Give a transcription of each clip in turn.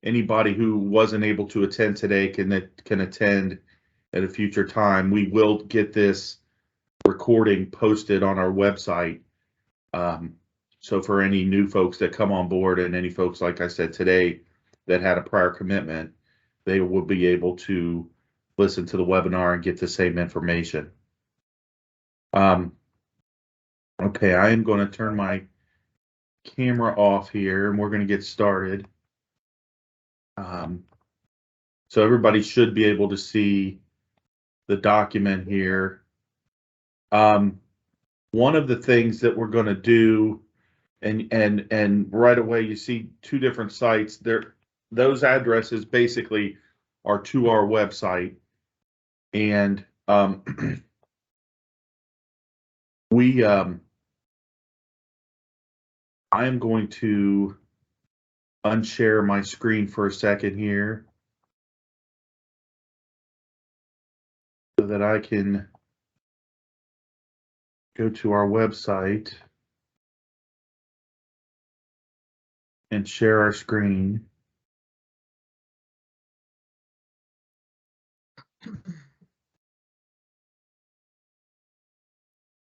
anybody who wasn't able to attend today can attend at a future time. We will get this recording posted on our website. So for any new folks that come on board and any folks, like I said today, that had a prior commitment, they will be able to listen to the webinar and get the same information. Okay, I am going to turn my camera off here and we're going to get started. So everybody should be able to see the document here. One of the things that we're going to do, and right away you see two different sites there. Those addresses basically are to our website, and I am going to unshare my screen for a second here so that I can go to our website and share our screen.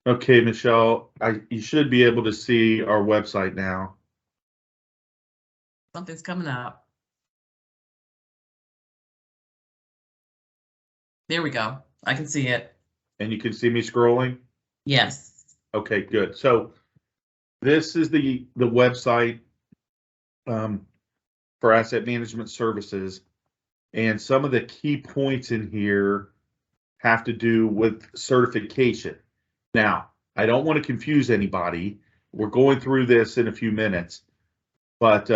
Okay, Michelle, you should be able to see our website now. Something's coming up. There we go. I can see it. And you can see me scrolling? Yes. Okay, good. So this is the website for asset management services. And some of the key points in here have to do with certification. Now, I don't want to confuse anybody. We're going through this in a few minutes, but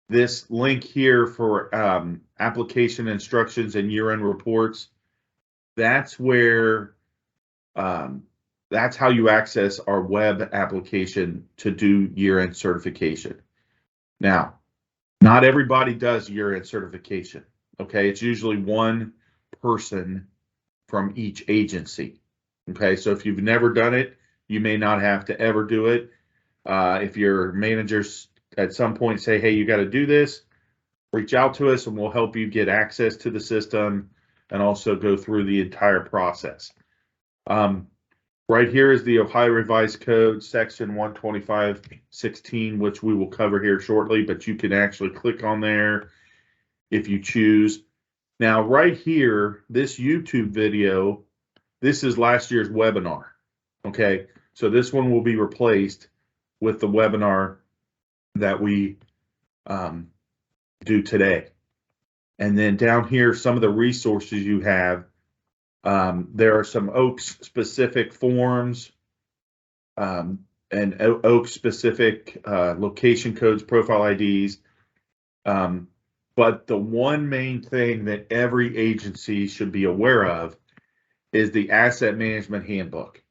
this link here for application instructions and year-end reports, that's where that's how you access our web application to do year-end certification. Now, not everybody does year-end certification. Okay, it's usually one person from each agency. Okay, so if you've never done it, you may not have to ever do it. If your managers at some point say, hey, you got to do this, reach out to us and we'll help you get access to the system and also go through the entire process. Right here is the Ohio Revised Code, section 125.16, which we will cover here shortly, but you can actually click on there if you choose. Now, right here, this YouTube video, this is last year's webinar. Okay, so this one will be replaced with the webinar that we do today. And then down here, some of the resources you have. There are some OAKS specific forms and OAKS specific location codes, profile IDs. But the one main thing that every agency should be aware of is the Asset Management Handbook.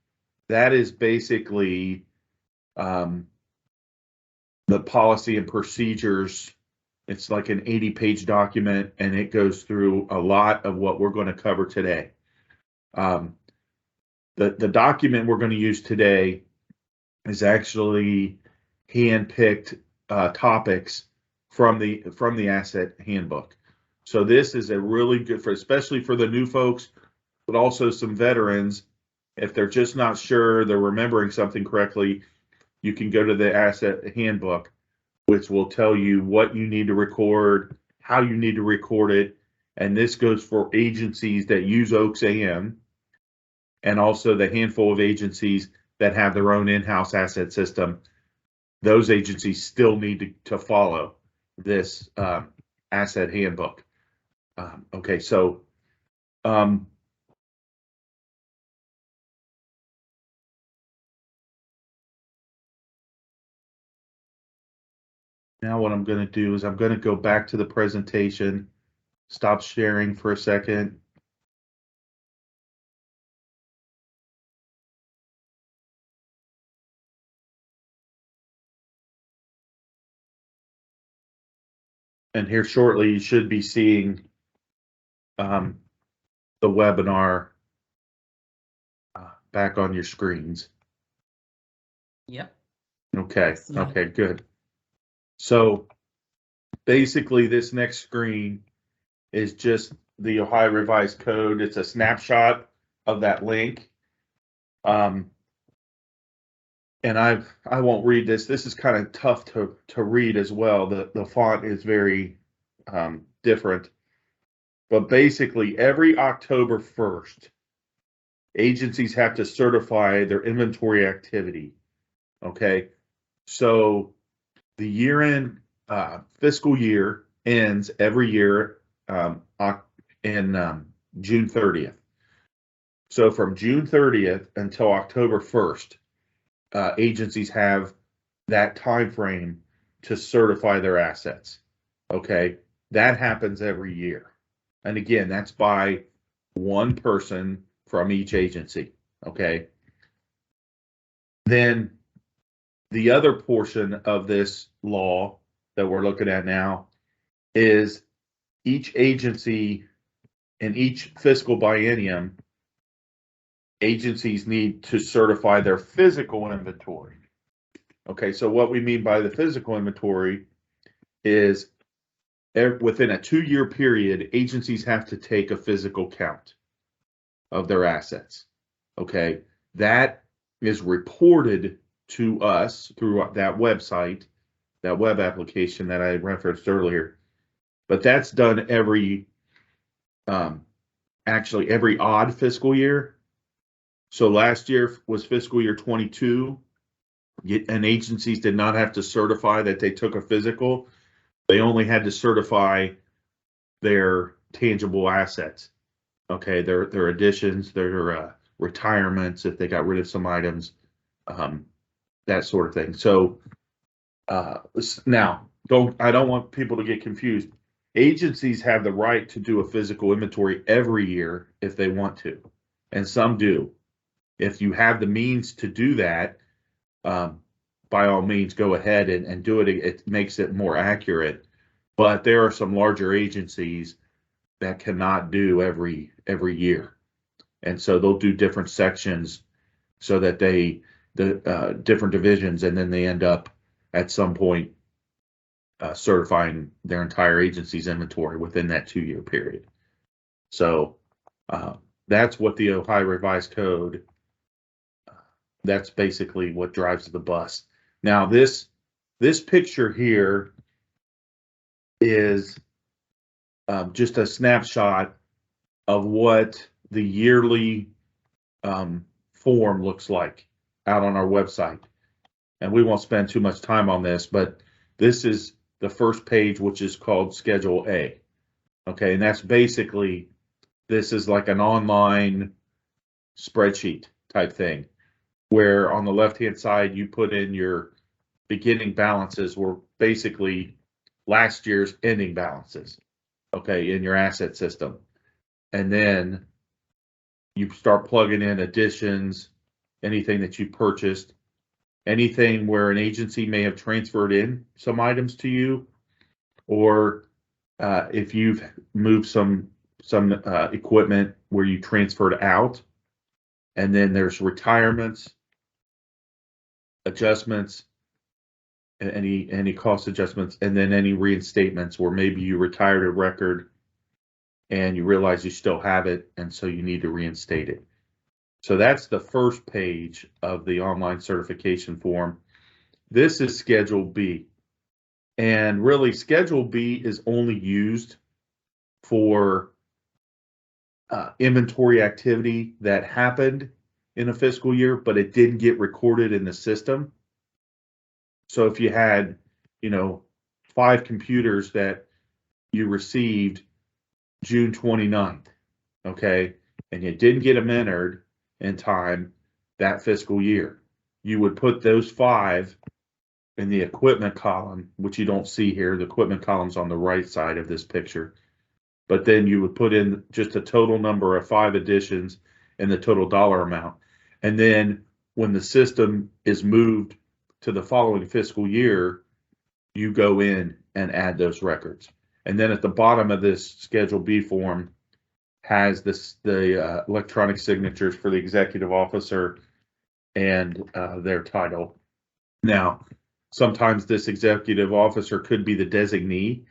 That is basically the policy and procedures. It's like an 80-page document, and it goes through a lot of what we're going to cover today. The document we're going to use today is actually hand-picked topics from the Asset Handbook. So this is a really good for, especially for the new folks, but also some veterans. If they're just not sure they're remembering something correctly, you can go to the Asset Handbook, which will tell you what you need to record, how you need to record it, and this goes for agencies that use OAKS AM, and also the handful of agencies that have their own in-house asset system. Those agencies still need to follow this Asset Handbook. Okay, so now what I'm going to do is I'm going to go back to the presentation, stop sharing for a second. And here shortly, you should be seeing the webinar back on your screens. Yep. Okay. Okay, good. So basically this next screen is just the Ohio Revised Code. It's a snapshot of that link. And I won't read this. This is kind of tough to read as well. The font is very different. But basically, every October 1st, agencies have to certify their inventory activity. Okay, so the year-end fiscal year ends every year in June 30th. So from June 30th until October 1st, agencies have that time frame to certify their assets. Okay, that happens every year. And again, that's by one person from each agency. Okay. Then the other portion of this law that we're looking at now is each agency in each fiscal biennium, agencies need to certify their physical inventory. Okay, so what we mean by the physical inventory is within a 2-year period, agencies have to take a physical count of their assets. Okay, that is reported to us through that website, that web application that I referenced earlier. But that's done every, actually every odd fiscal year. So last year was fiscal year 22, and agencies did not have to certify that they took a physical. They only had to certify their tangible assets. Okay, their additions, their retirements, if they got rid of some items, that sort of thing. So now, I don't want people to get confused. Agencies have the right to do a physical inventory every year if they want to, and some do. If you have the means to do that, by all means, go ahead and do it. It makes it more accurate. But there are some larger agencies that cannot do every year, and so they'll do different sections so that the different divisions, and then they end up at some point certifying their entire agency's inventory within that 2-year period. So that's what the Ohio Revised Code. That's basically what drives the bus. Now this picture here is just a snapshot of what the yearly form looks like out on our website. And we won't spend too much time on this, but this is the first page, which is called Schedule A. Okay, and that's basically, this is like an online spreadsheet type thing, where on the left-hand side, you put in your beginning balances, were basically last year's ending balances, okay, in your asset system. And then you start plugging in additions, anything that you purchased, anything where an agency may have transferred in some items to you, or if you've moved some equipment where you transferred out. And then there's retirements, adjustments, any cost adjustments, and then any reinstatements where maybe you retired a record and you realize you still have it, and so you need to reinstate it. So that's the first page of the online certification form. This is Schedule B. And really, Schedule B is only used for inventory activity that happened in a fiscal year, but it didn't get recorded in the system. So if you had, 5 computers that you received June 29th, okay, and you didn't get them entered in time that fiscal year, you would put those 5 in the equipment column, which you don't see here. The equipment column's on the right side of this picture. But then you would put in just a total number of 5 additions and the total dollar amount. And then when the system is moved to the following fiscal year, you go in and add those records. And then at the bottom of this Schedule B form has the electronic signatures for the executive officer and their title. Now, sometimes this executive officer could be the designee,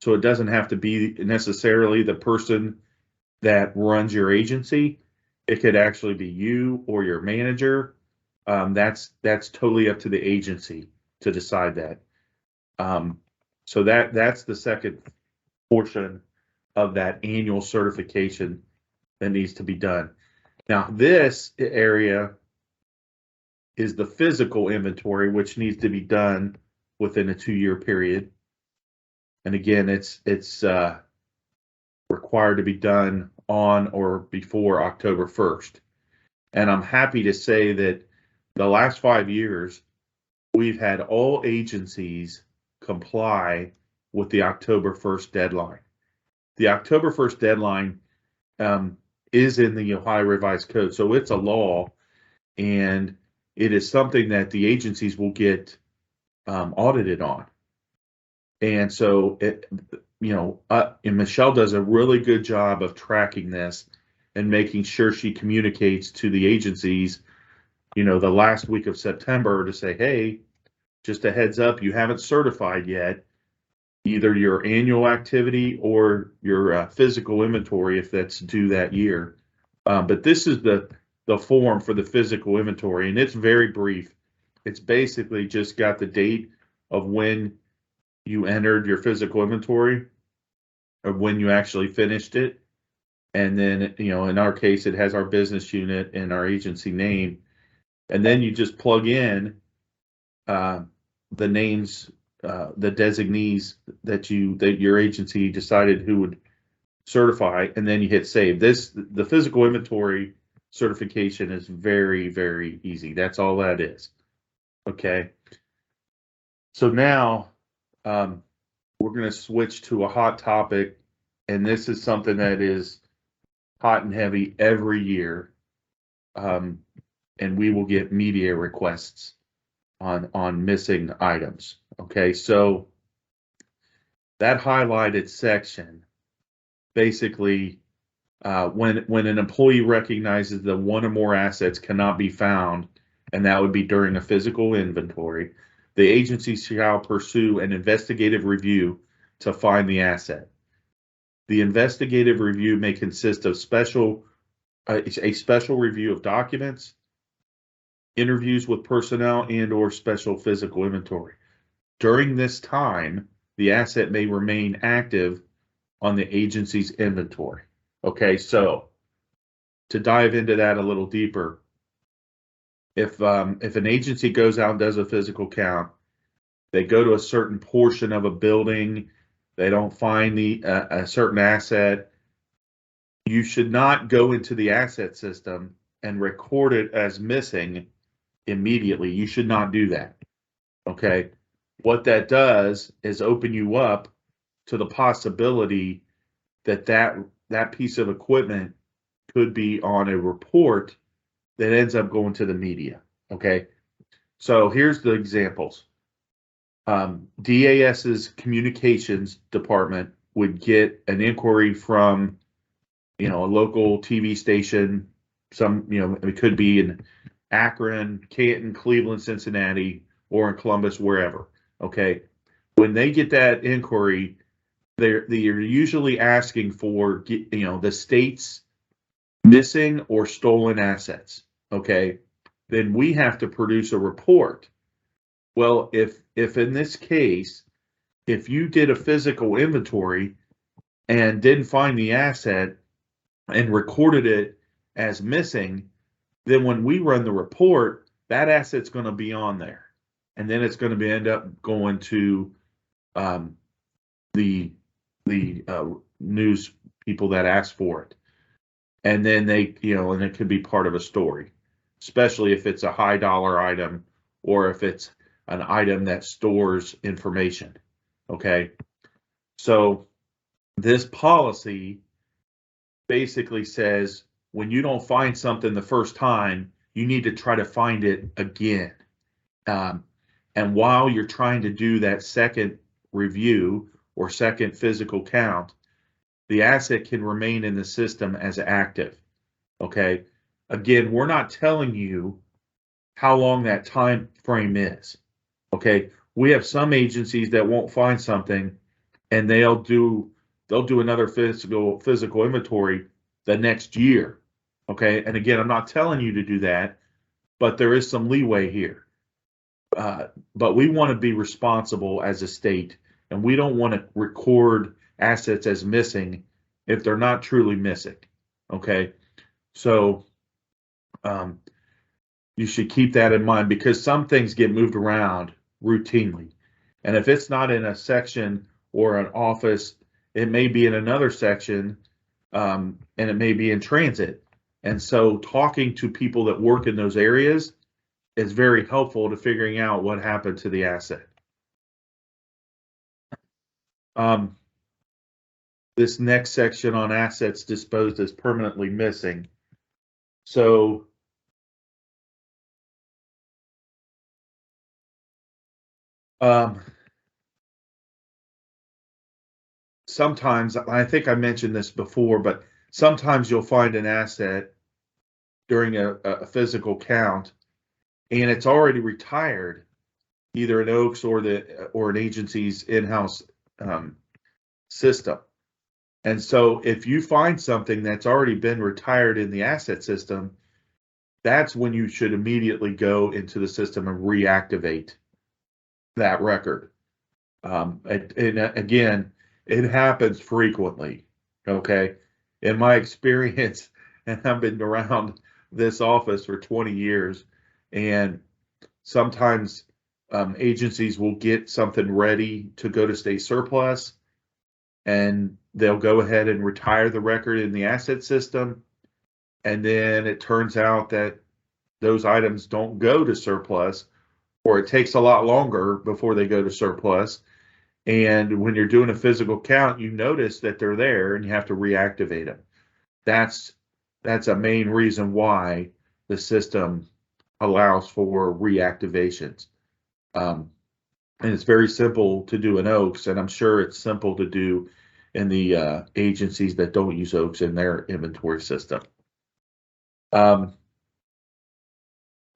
So it doesn't have to be necessarily the person that runs your agency. It could actually be you or your manager. That's totally up to the agency to decide that. So that's the second portion of that annual certification that needs to be done. Now, this area is the physical inventory, which needs to be done within a 2-year period. And again, it's required to be done on or before October 1st. And I'm happy to say that the last 5 years, we've had all agencies comply with the October 1st deadline. The October 1st deadline is in the Ohio Revised Code, so it's a law, and it is something that the agencies will get audited on. And so, and Michelle does a really good job of tracking this and making sure she communicates to the agencies, the last week of September to say, hey, just a heads up, you haven't certified yet either your annual activity or your physical inventory if that's due that year. But this is the form for the physical inventory, and it's very brief. It's basically just got the date of when you entered your physical inventory or when you actually finished it. And then, in our case, it has our business unit and our agency name. And then you just plug in the names, the designees that your agency decided who would certify, and then you hit save. The physical inventory certification is very, very easy. That's all that is. Okay. So now we're going to switch to a hot topic, and this is something that is hot and heavy every year. And we will get media requests on missing items. Okay, so that highlighted section basically when an employee recognizes that one or more assets cannot be found, and that would be during a physical inventory, the agency shall pursue an investigative review to find the asset. The investigative review may consist of a special review of documents, interviews with personnel, and/or special physical inventory. During this time, the asset may remain active on the agency's inventory. Okay, so to dive into that a little deeper, if an agency goes out and does a physical count, they go to a certain portion of a building, they don't find a certain asset, you should not go into the asset system and record it as missing immediately. You should not do that. Okay, what that does is open you up to the possibility that piece of equipment could be on a report that ends up going to the media. Okay, so here's the examples. DAS's communications department would get an inquiry from, a local TV station. It could be in Akron, Canton, Cleveland, Cincinnati, or in Columbus, wherever. Okay, when they get that inquiry, they're usually asking for the state's missing or stolen assets. Okay, then we have to produce a report. Well, if in this case, if you did a physical inventory and didn't find the asset and recorded it as missing, then when we run the report, that asset's going to be on there, and then it's going to end up going to the news people that asked for it, and then they and it could be part of a story, especially if it's a high dollar item or if it's an item that stores information. Okay, so this policy basically says when you don't find something the first time, you need to try to find it again. And while you're trying to do that second review or second physical count, the asset can remain in the system as active. Okay, again, we're not telling you how long that time frame is. Okay, we have some agencies that won't find something and they'll do another physical inventory the next year. Okay, and again, I'm not telling you to do that, but there is some leeway here. But we want to be responsible as a state, and we don't want to record assets as missing if they're not truly missing. Okay, so you should keep that in mind, because some things get moved around routinely. And if it's not in a section or an office, it may be in another section, and it may be in transit. And so talking to people that work in those areas is very helpful to figuring out what happened to the asset. This next section on assets disposed as permanently missing. So sometimes, I think I mentioned this before, but sometimes you'll find an asset during a physical count, and it's already retired, either in Oaks or an agency's in-house system. And so if you find something that's already been retired in the asset system, that's when you should immediately go into the system and reactivate that record. And again, it happens frequently. Okay, in my experience, and I've been around this office for 20 years, and sometimes agencies will get something ready to go to state surplus, and they'll go ahead and retire the record in the asset system, and then it turns out that those items don't go to surplus, or it takes a lot longer before they go to surplus. And when you're doing a physical count, you notice that they're there and you have to reactivate them. That's a main reason why the system allows for reactivations. And it's very simple to do in Oaks, and I'm sure it's simple to do in the agencies that don't use Oaks in their inventory system.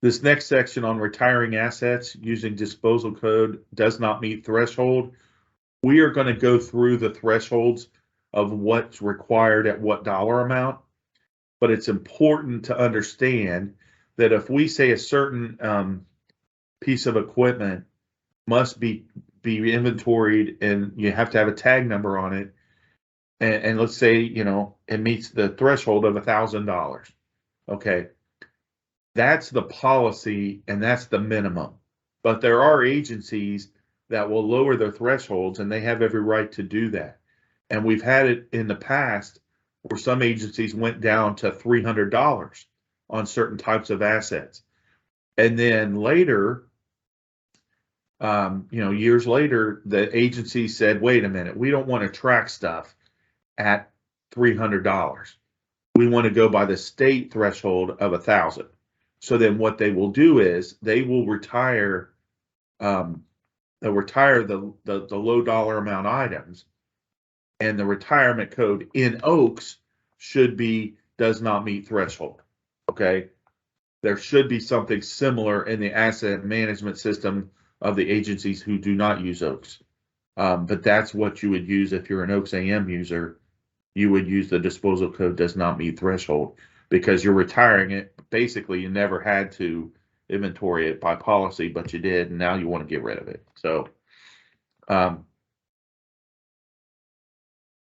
This next section on retiring assets using disposal code does not meet threshold. We are going to go through the thresholds of what's required at what dollar amount, but it's important to understand that if we say a certain piece of equipment must be inventoried and you have to have a tag number on it, and let's say, you know, it meets the threshold of $1,000. Okay, that's the policy and that's the minimum. But there are agencies that will lower their thresholds, and they have every right to do that. And we've had it in the past where some agencies went down to $300 on certain types of assets. And then later, years later, the agency said, wait a minute, we don't want to track stuff at $300. We want to go by the state threshold of $1,000. So then what they will do is they will retire the low dollar amount items, and the retirement code in Oaks should be does not meet threshold. Okay, there should be something similar in the asset management system of the agencies who do not use Oaks, but that's what you would use if you're an Oaks AM user. You would use the disposal code does not meet threshold, because you're retiring it. Basically, you never had to inventory it by policy, but you did, and now you want to get rid of it. So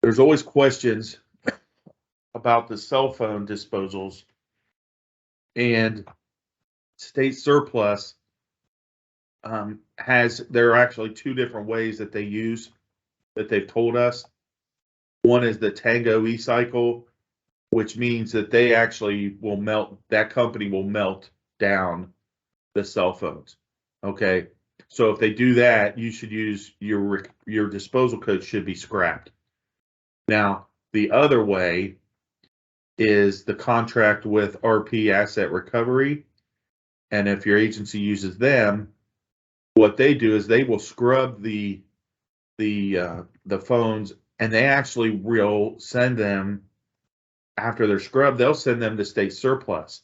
there's always questions about the cell phone disposals, and state surplus there are actually two different ways that they use, that they've told us. One is the Tango e-cycle, which means that they actually will that company will melt down the cell phones. Okay, so if they do that, you should use your disposal code should be scrapped. Now, the other way is the contract with RP Asset Recovery, and if your agency uses them, what they do is they will scrub the phones, and they actually will send them, after they're scrubbed, they'll send them to state surplus.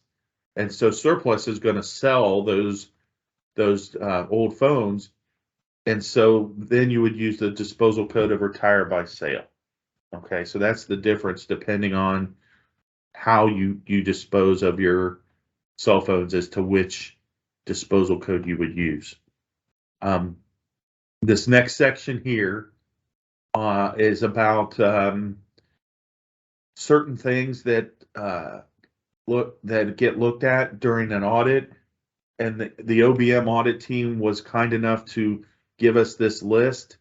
And so surplus is going to sell those old phones And so then you would use the disposal code of retire by sale. Okay, so that's the difference depending on how you dispose of your cell phones as to which disposal code you would use. This next section here is about certain things that get looked at during an audit, and the OBM audit team was kind enough to give us this list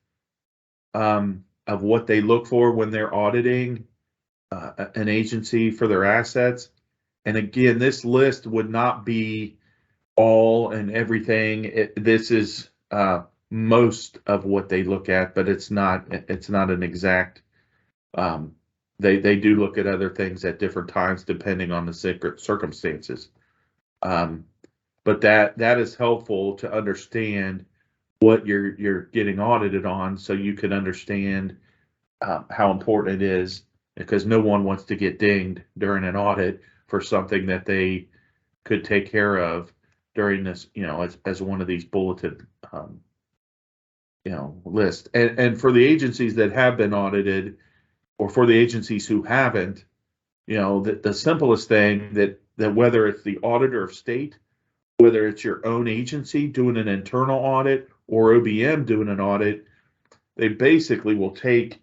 of what they look for when they're auditing an agency for their assets. And again, this list would not be all and everything. This is most of what they look at, but it's not an exact. They do look at other things at different times depending on the circumstances. But that is helpful to understand what you're getting audited on, so you can understand how important it is, because no one wants to get dinged during an audit for something that they could take care of during this, as one of these bulleted, list. And for the agencies that have been audited, or for the agencies who haven't, the simplest thing that whether it's the auditor of state, whether it's your own agency doing an internal audit or OBM doing an audit, they basically will take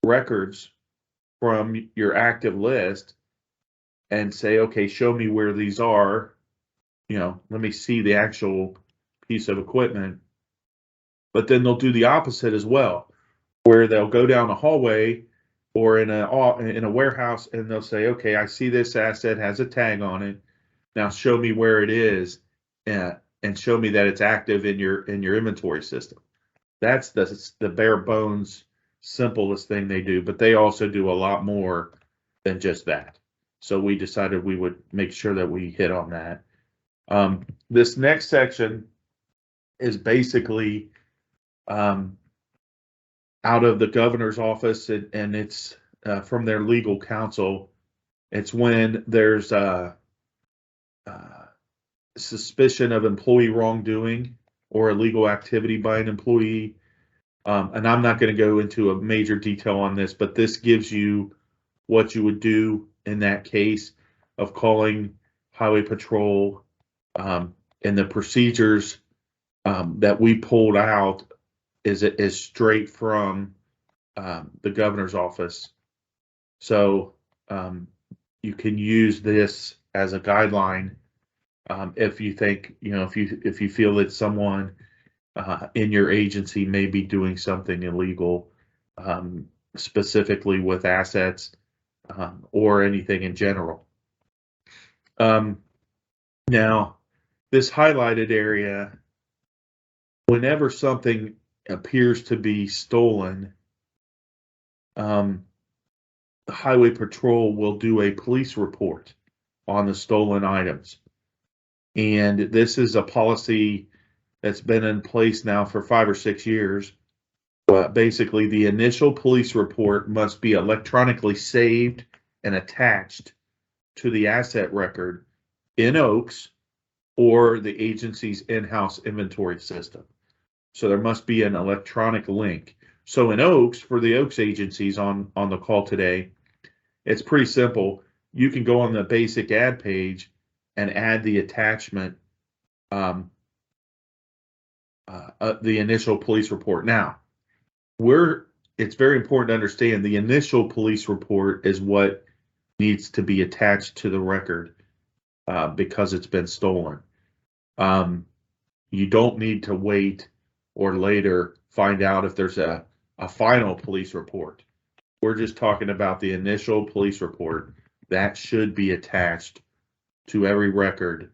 records from your active list and say, okay, show me where these are. Let me see the actual piece of equipment. But then they'll do the opposite as well, where they'll go down a hallway or in a warehouse, and they'll say, okay, I see this asset has a tag on it. Now show me where it is, and show me that it's active in your inventory system. That's the bare bones, simplest thing they do, but they also do a lot more than just that. So we decided we would make sure that we hit on that. This next section is basically out of the governor's office, and it's from their legal counsel. It's when there's suspicion of employee wrongdoing or illegal activity by an employee. And I'm not going to go into a major detail on this, but this gives you what you would do in that case of calling Highway Patrol, and the procedures that we pulled out is straight from the governor's office. So you can use this as a guideline if you think, if you feel that someone in your agency may be doing something illegal, specifically with assets or anything in general. Now, this highlighted area, whenever something appears to be stolen, the Highway Patrol will do a police report on the stolen items. And this is a policy that's been in place now for 5 or 6 years. But basically, the initial police report must be electronically saved and attached to the asset record in Oaks or the agency's in-house inventory system. So there must be an electronic link. So in Oaks, for the Oaks agencies on the call today, it's pretty simple. You can go on the basic ad page and add the attachment, the initial police report. Now, it's very important to understand the initial police report is what needs to be attached to the record because it's been stolen. You don't need to wait or later find out if there's a final police report. We're just talking about the initial police report that should be attached to every record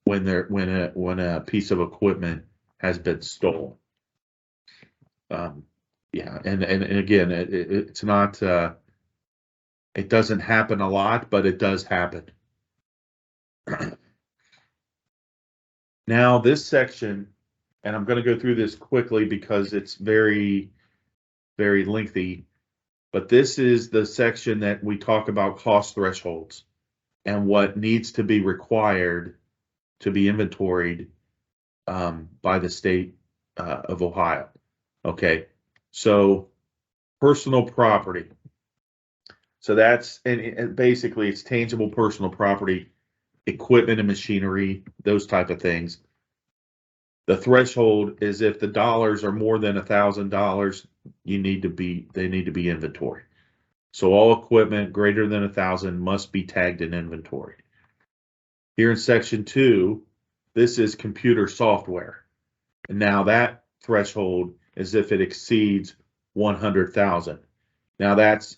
when a piece of equipment has been stolen. Yeah, and again, it's not. It doesn't happen a lot, but it does happen. Now, this section, and I'm going to go through this quickly because it's very, very lengthy, but this is the section that we talk about cost thresholds and what needs to be required to be inventoried by the state of Ohio. Okay, so personal property. So that's, and basically it's tangible personal property, equipment and machinery, those type of things. The threshold is if the dollars are more than $1,000, they need to be inventory. So all equipment greater than 1,000 must be tagged in inventory. Here in section 2, this is computer software. And now that threshold is if it exceeds 100,000. Now that's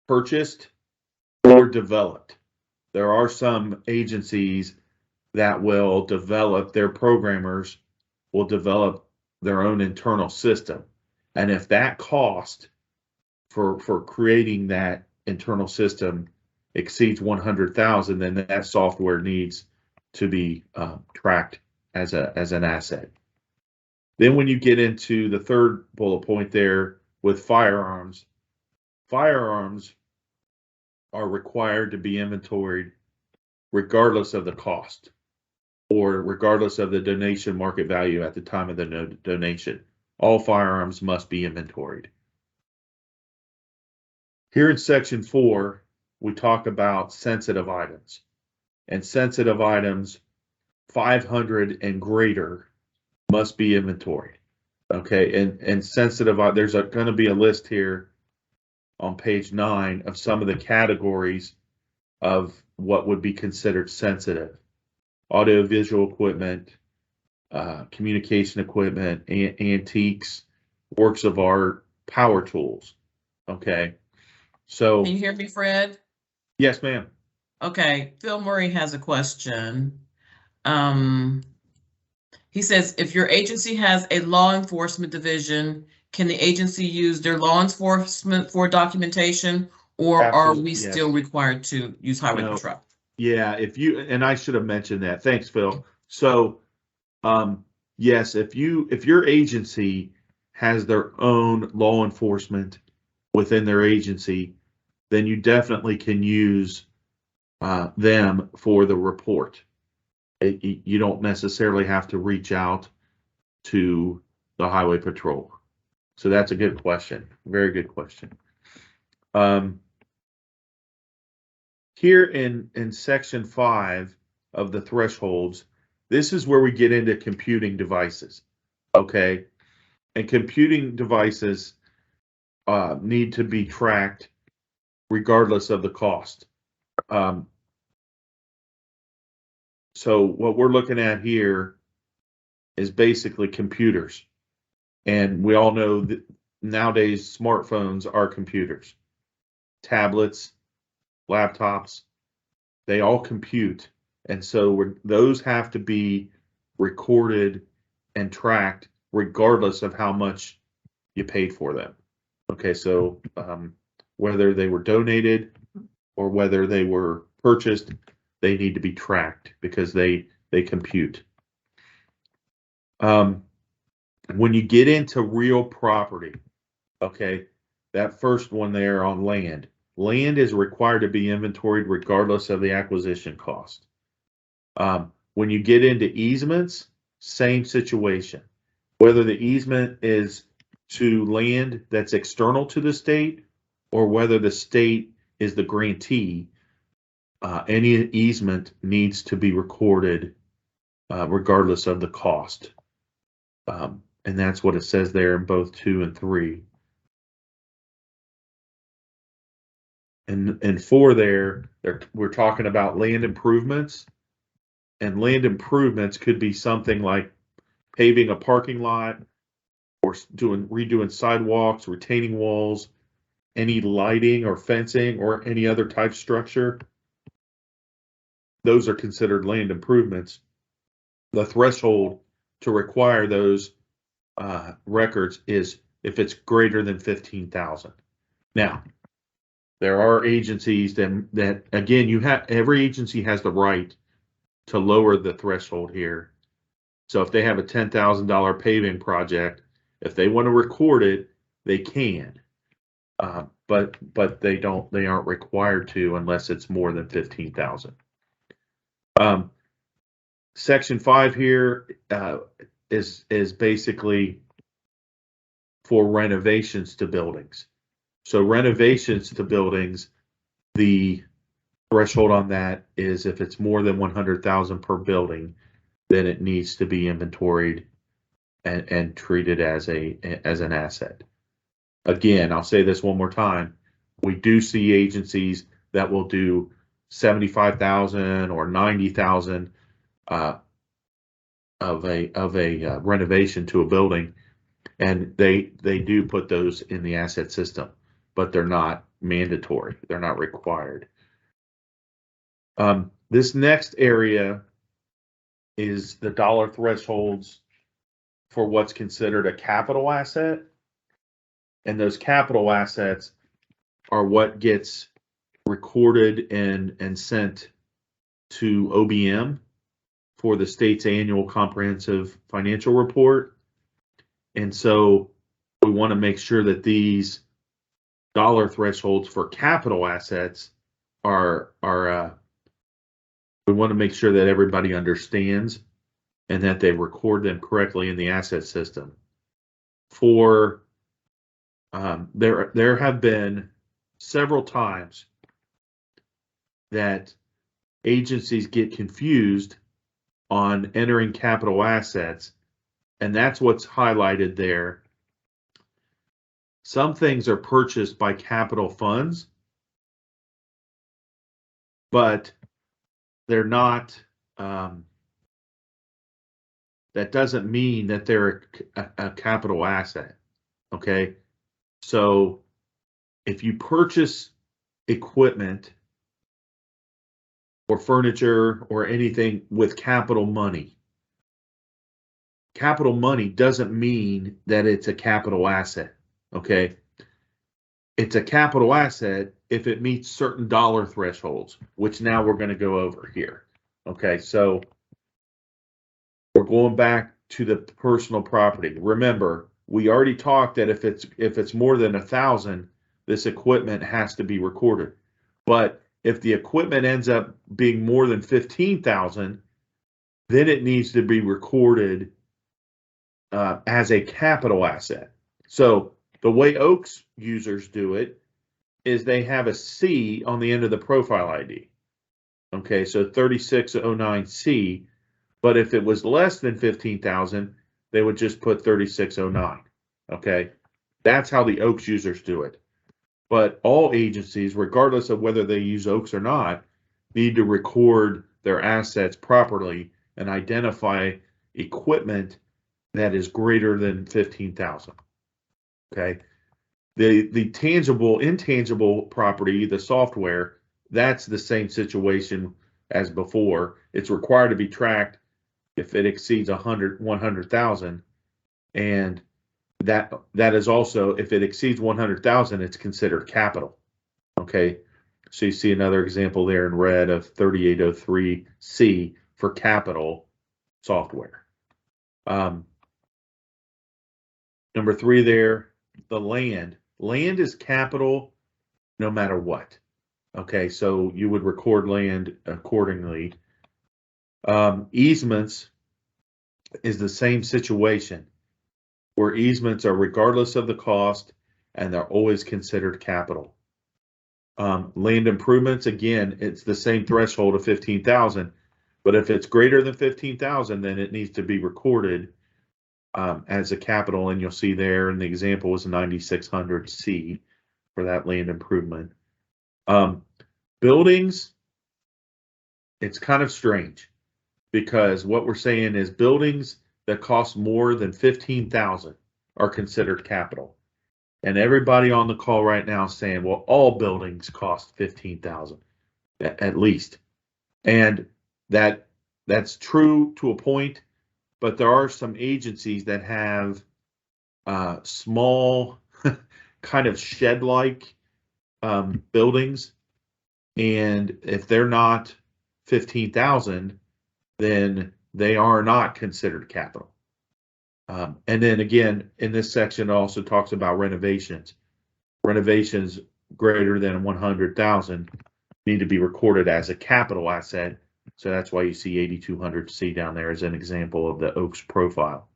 purchased or developed. There are some agencies that will develop, their programmers will develop their own internal system. And if that cost for creating that internal system exceeds 100,000, then that software needs to be tracked as an asset. Then when you get into the third bullet point there with firearms, firearms are required to be inventoried regardless of the cost or regardless of the donation market value at the time of the donation. All firearms must be inventoried. Here in section 4, we talk about sensitive items, and sensitive items 500 and greater must be inventoried. Okay, and sensitive, there's going to be a list here on page 9 of some of the categories of what would be considered sensitive: audiovisual equipment, communication equipment, antiques, works of art, power tools. Okay, so Can you hear me, Fred? yes, ma'am. Okay, Phil Murray has a question. He says, if your agency has a law enforcement division, can the agency use their law enforcement for documentation, or are we Yes. still required to use highway No. patrol? Yeah, and I should have mentioned that. Thanks, Phil. So, yes, if your agency has their own law enforcement within their agency, then you definitely can use them for the report. You don't necessarily have to reach out to the highway patrol. So that's a good question. Very good question. Here in section 5 of the thresholds, this is where we get into computing devices. Okay, and computing devices need to be tracked regardless of the cost. So what we're looking at here is basically computers, and we all know that nowadays smartphones are computers, tablets, laptops, they all compute, and so those have to be recorded and tracked regardless of how much you paid for them. Okay, so whether they were donated or whether they were purchased, they need to be tracked because they compute. When you get into real property, okay, that first one there on land is required to be inventoried regardless of the acquisition cost. When you get into easements, same situation. Whether the easement is to land that's external to the state or whether the state is the grantee, any easement needs to be recorded regardless of the cost. And that's what it says there in both 2 and 3. And 4 there, we're talking about land improvements. And land improvements could be something like paving a parking lot or redoing sidewalks, retaining walls, any lighting or fencing or any other type structure. Those are considered land improvements. The threshold to require those records is if it's greater than 15,000. Now, there are agencies that again, every agency has the right to lower the threshold here. So if they have a $10,000 paving project, if they want to record it, they can. But they aren't required to unless it's more than 15,000. Section 5 here is basically for renovations to buildings. So renovations to buildings, the threshold on that is if it's more than 100,000 per building, then it needs to be inventoried and treated as an asset. Again, I'll say this one more time. We do see agencies that will do 75,000 or 90,000 of a renovation to a building, and they do put those in the asset system, but they're not mandatory. They're not required. This next area is the dollar thresholds for what's considered a capital asset. And those capital assets are what gets recorded and sent to OBM for the state's annual comprehensive financial report. And so we want to make sure that these dollar thresholds for capital assets are we want to make sure that everybody understands and that they record them correctly in the asset system. For there have been several times that agencies get confused on entering capital assets, and that's what's highlighted there. Some things are purchased by capital funds, but they're not, that doesn't mean that they're a capital asset, okay? So if you purchase equipment or furniture or anything with capital money doesn't mean that it's a capital asset, okay? It's a capital asset if it meets certain dollar thresholds, which now we're going to go over here. Okay, so we're going back to the personal property. Remember, we already talked that if it's more than 1,000, this equipment has to be recorded. But if the equipment ends up being more than 15,000, then it needs to be recorded as a capital asset. So the way Oaks users do it is they have a C on the end of the profile ID. Okay, so 3609C, but if it was less than 15,000, they would just put 3609. Okay, that's how the Oaks users do it. But all agencies, regardless of whether they use Oaks or not, need to record their assets properly and identify equipment that is greater than 15,000. Okay, the tangible, intangible property, the software, that's the same situation as before. It's required to be tracked if it exceeds 100,000, and that is also, if it exceeds 100,000, it's considered capital. Okay, so you see another example there in red of 3803C for capital software. Number 3 there, the land. Land is capital no matter what. Okay, so you would record land accordingly. Easements is the same situation, where easements are regardless of the cost and they're always considered capital. Land improvements, again, it's the same threshold of 15,000, but if it's greater than 15,000, then it needs to be recorded as a capital, and you'll see there in the example was 9600C for that land improvement. Buildings, it's kind of strange because what we're saying is buildings that cost more than 15,000 are considered capital. And everybody on the call right now is saying, well, all buildings cost 15,000 at least. And that's true to a point, but there are some agencies that have small kind of shed-like buildings, and if they're not 15,000, then they are not considered capital. And then again, in this section, it also talks about renovations. Renovations greater than 100,000 need to be recorded as a capital asset So that's why you see 8200C down there as an example of the Oaks profile.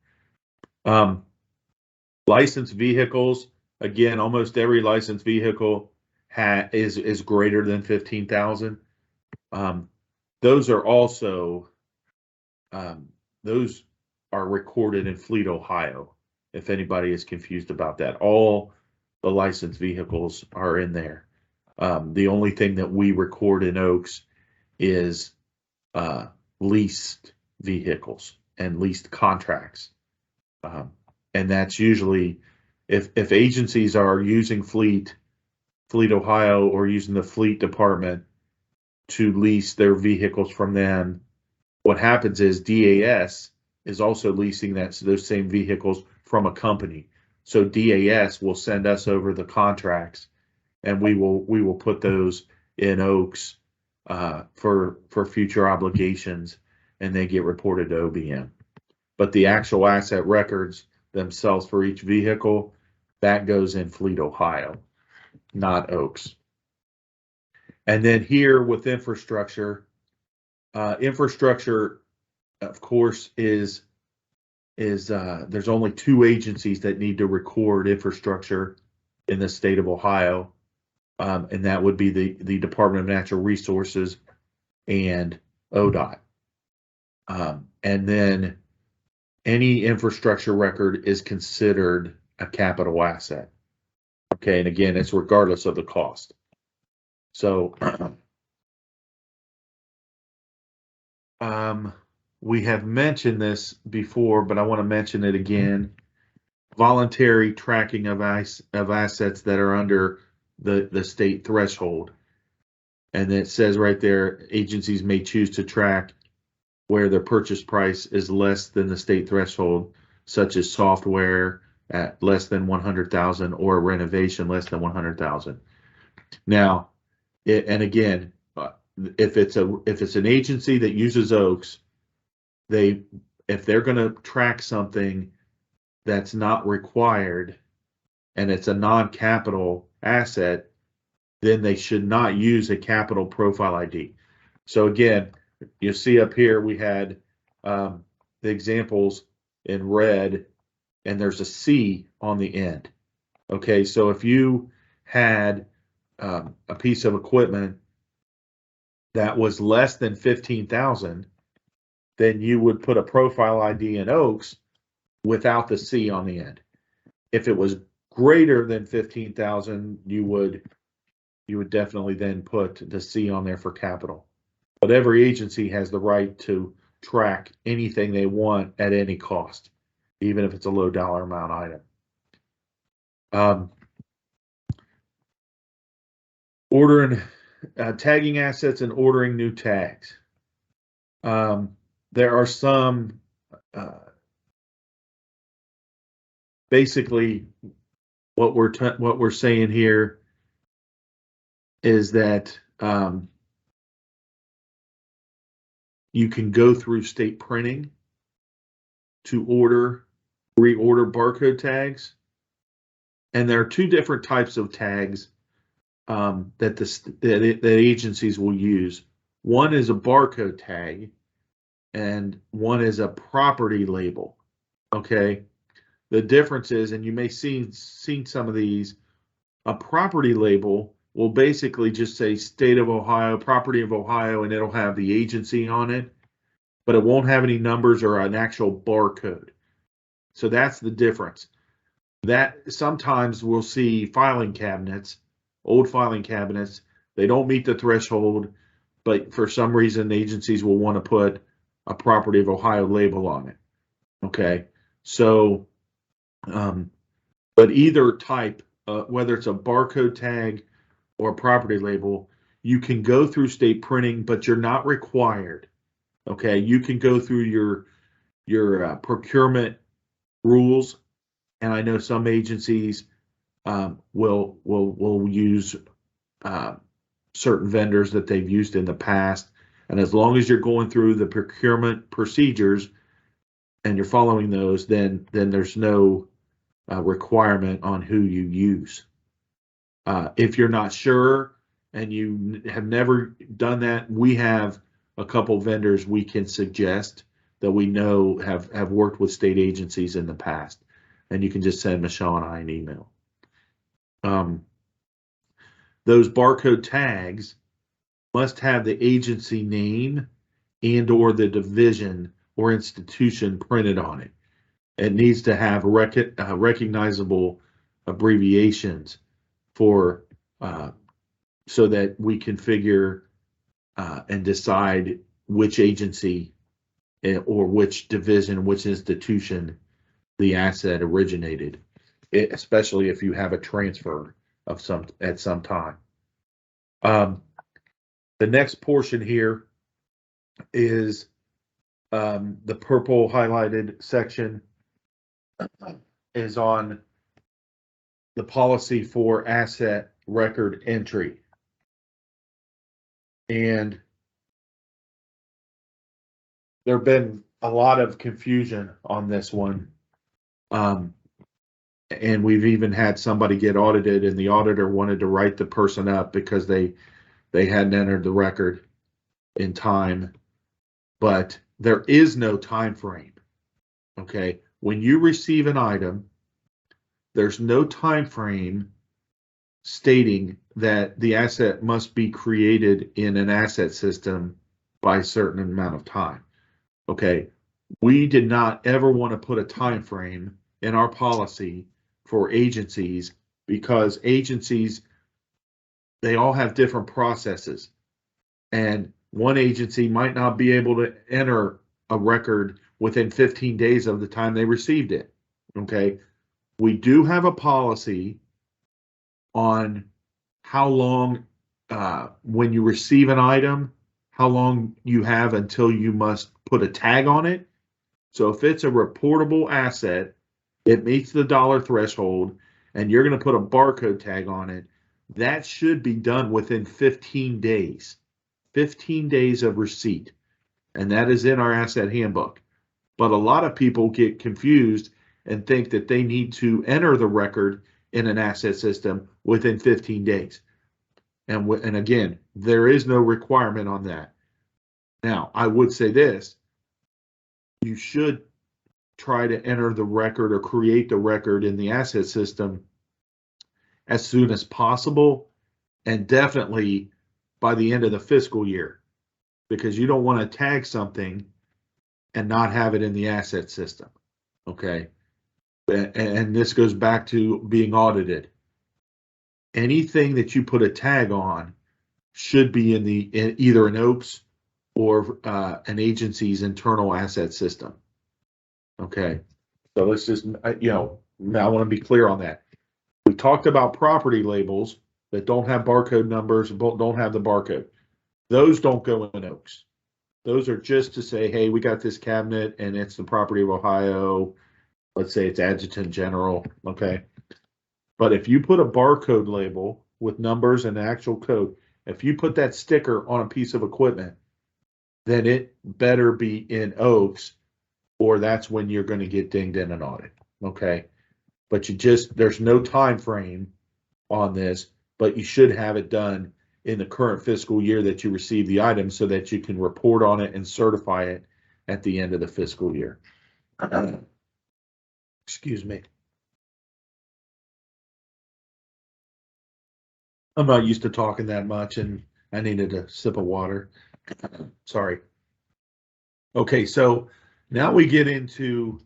Licensed vehicles, again, almost every licensed vehicle is greater than 15,000. Those are also those are recorded in Fleet, Ohio. If anybody is confused about that, all the licensed vehicles are in there. The only thing that we record in Oaks is leased vehicles and leased contracts. And that's usually if agencies are using Fleet Ohio, or using the fleet department to lease their vehicles from them, what happens is DAS is also leasing those same vehicles from a company. So DAS will send us over the contracts, and we will put those in Oaks for future obligations, and they get reported to OBM. But the actual asset records themselves for each vehicle, that goes in Fleet, Ohio, not Oaks. And then here with infrastructure, of course, is there's only 2 agencies that need to record infrastructure in the state of Ohio, and that would be the Department of Natural Resources and ODOT. And then any infrastructure record is considered a capital asset. Okay, and again, it's regardless of the cost. So we have mentioned this before, but I want to mention it again. Voluntary tracking of assets that are under the state threshold. And it says right there, agencies may choose to track where the purchase price is less than the state threshold, such as software at less than 100,000 or renovation less than 100,000. Now, and again, if it's an agency that uses Oaks, if they're going to track something that's not required and it's a non-capital asset, then they should not use a capital profile ID. So again, you see up here we had the examples in red, and there's a C on the end. Okay, so if you had a piece of equipment that was less than 15,000, then you would put a profile ID in Oaks without the C on the end. If it was greater than 15,000, you would definitely then put the C on there for capital. But every agency has the right to track anything they want at any cost, even if it's a low dollar amount item. Ordering, tagging assets and ordering new tags. There are some, basically what we're saying here is that you can go through state printing to reorder barcode tags, and there are 2 different types of tags that agencies will use. One is a barcode tag, and one is a property label. Okay, the difference is, and you may seen some of these, a property label will basically just say state of Ohio, property of Ohio, and it'll have the agency on it, but it won't have any numbers or an actual barcode. So that's the difference. That sometimes we'll see filing cabinets, old filing cabinets, they don't meet the threshold, but for some reason agencies will want to put a property of Ohio label on it. Okay, so but either type, whether it's a barcode tag or a property label, you can go through state printing, but you're not required. Okay, you can go through your procurement rules, and I know some agencies will use certain vendors that they've used in the past, and as long as you're going through the procurement procedures and you're following those, then there's no requirement on who you use. If you're not sure and you have never done that, we have a couple vendors we can suggest that we know have worked with state agencies in the past. And you can just send Michelle and I an email. Those barcode tags must have the agency name and or the division or institution printed on it. It needs to have recognizable abbreviations for so that we can figure and decide which agency or which division, which institution the asset originated, especially if you have a transfer of at some time. The next portion here is the purple highlighted section is on the policy for asset record entry. And there have been a lot of confusion on this one. And we've even had somebody get audited and the auditor wanted to write the person up because they hadn't entered the record in time, but there is no time frame. Okay, when you receive an item, there's no time frame stating that the asset must be created in an asset system by a certain amount of time. Okay, we did not ever want to put a time frame in our policy for agencies because agencies, they all have different processes, and one agency might not be able to enter a record within 15 days of the time they received it. Okay, we do have a policy on how long, when you receive an item, how long you have until you must put a tag on it. So if it's a reportable asset, it meets the dollar threshold, and you're going to put a barcode tag on it, that should be done within 15 days. 15 days of receipt, and that is in our asset handbook. But a lot of people get confused and think that they need to enter the record in an asset system within 15 days. And again, there is no requirement on that. Now, I would say this, you should try to enter the record or create the record in the asset system as soon as possible, and definitely by the end of the fiscal year, because you don't want to tag something and not have it in the asset system. Okay, and this goes back to being audited. Anything that you put a tag on should be in either an OAKS or an agency's internal asset system. Okay, so let's just, I want to be clear on that. We talked about property labels that don't have barcode numbers, don't have the barcode. Those don't go in OAKS. Those are just to say, hey, we got this cabinet and it's the property of Ohio. Let's say it's Adjutant General, okay? But if you put a barcode label with numbers and actual code, if you put that sticker on a piece of equipment, then it better be in OAKS, or that's when you're going to get dinged in an audit, okay? But there's no time frame on this, but you should have it done in the current fiscal year that you receive the item so that you can report on it and certify it at the end of the fiscal year. Excuse me. I'm not used to talking that much and I needed a sip of water. Sorry. Okay, so now we get into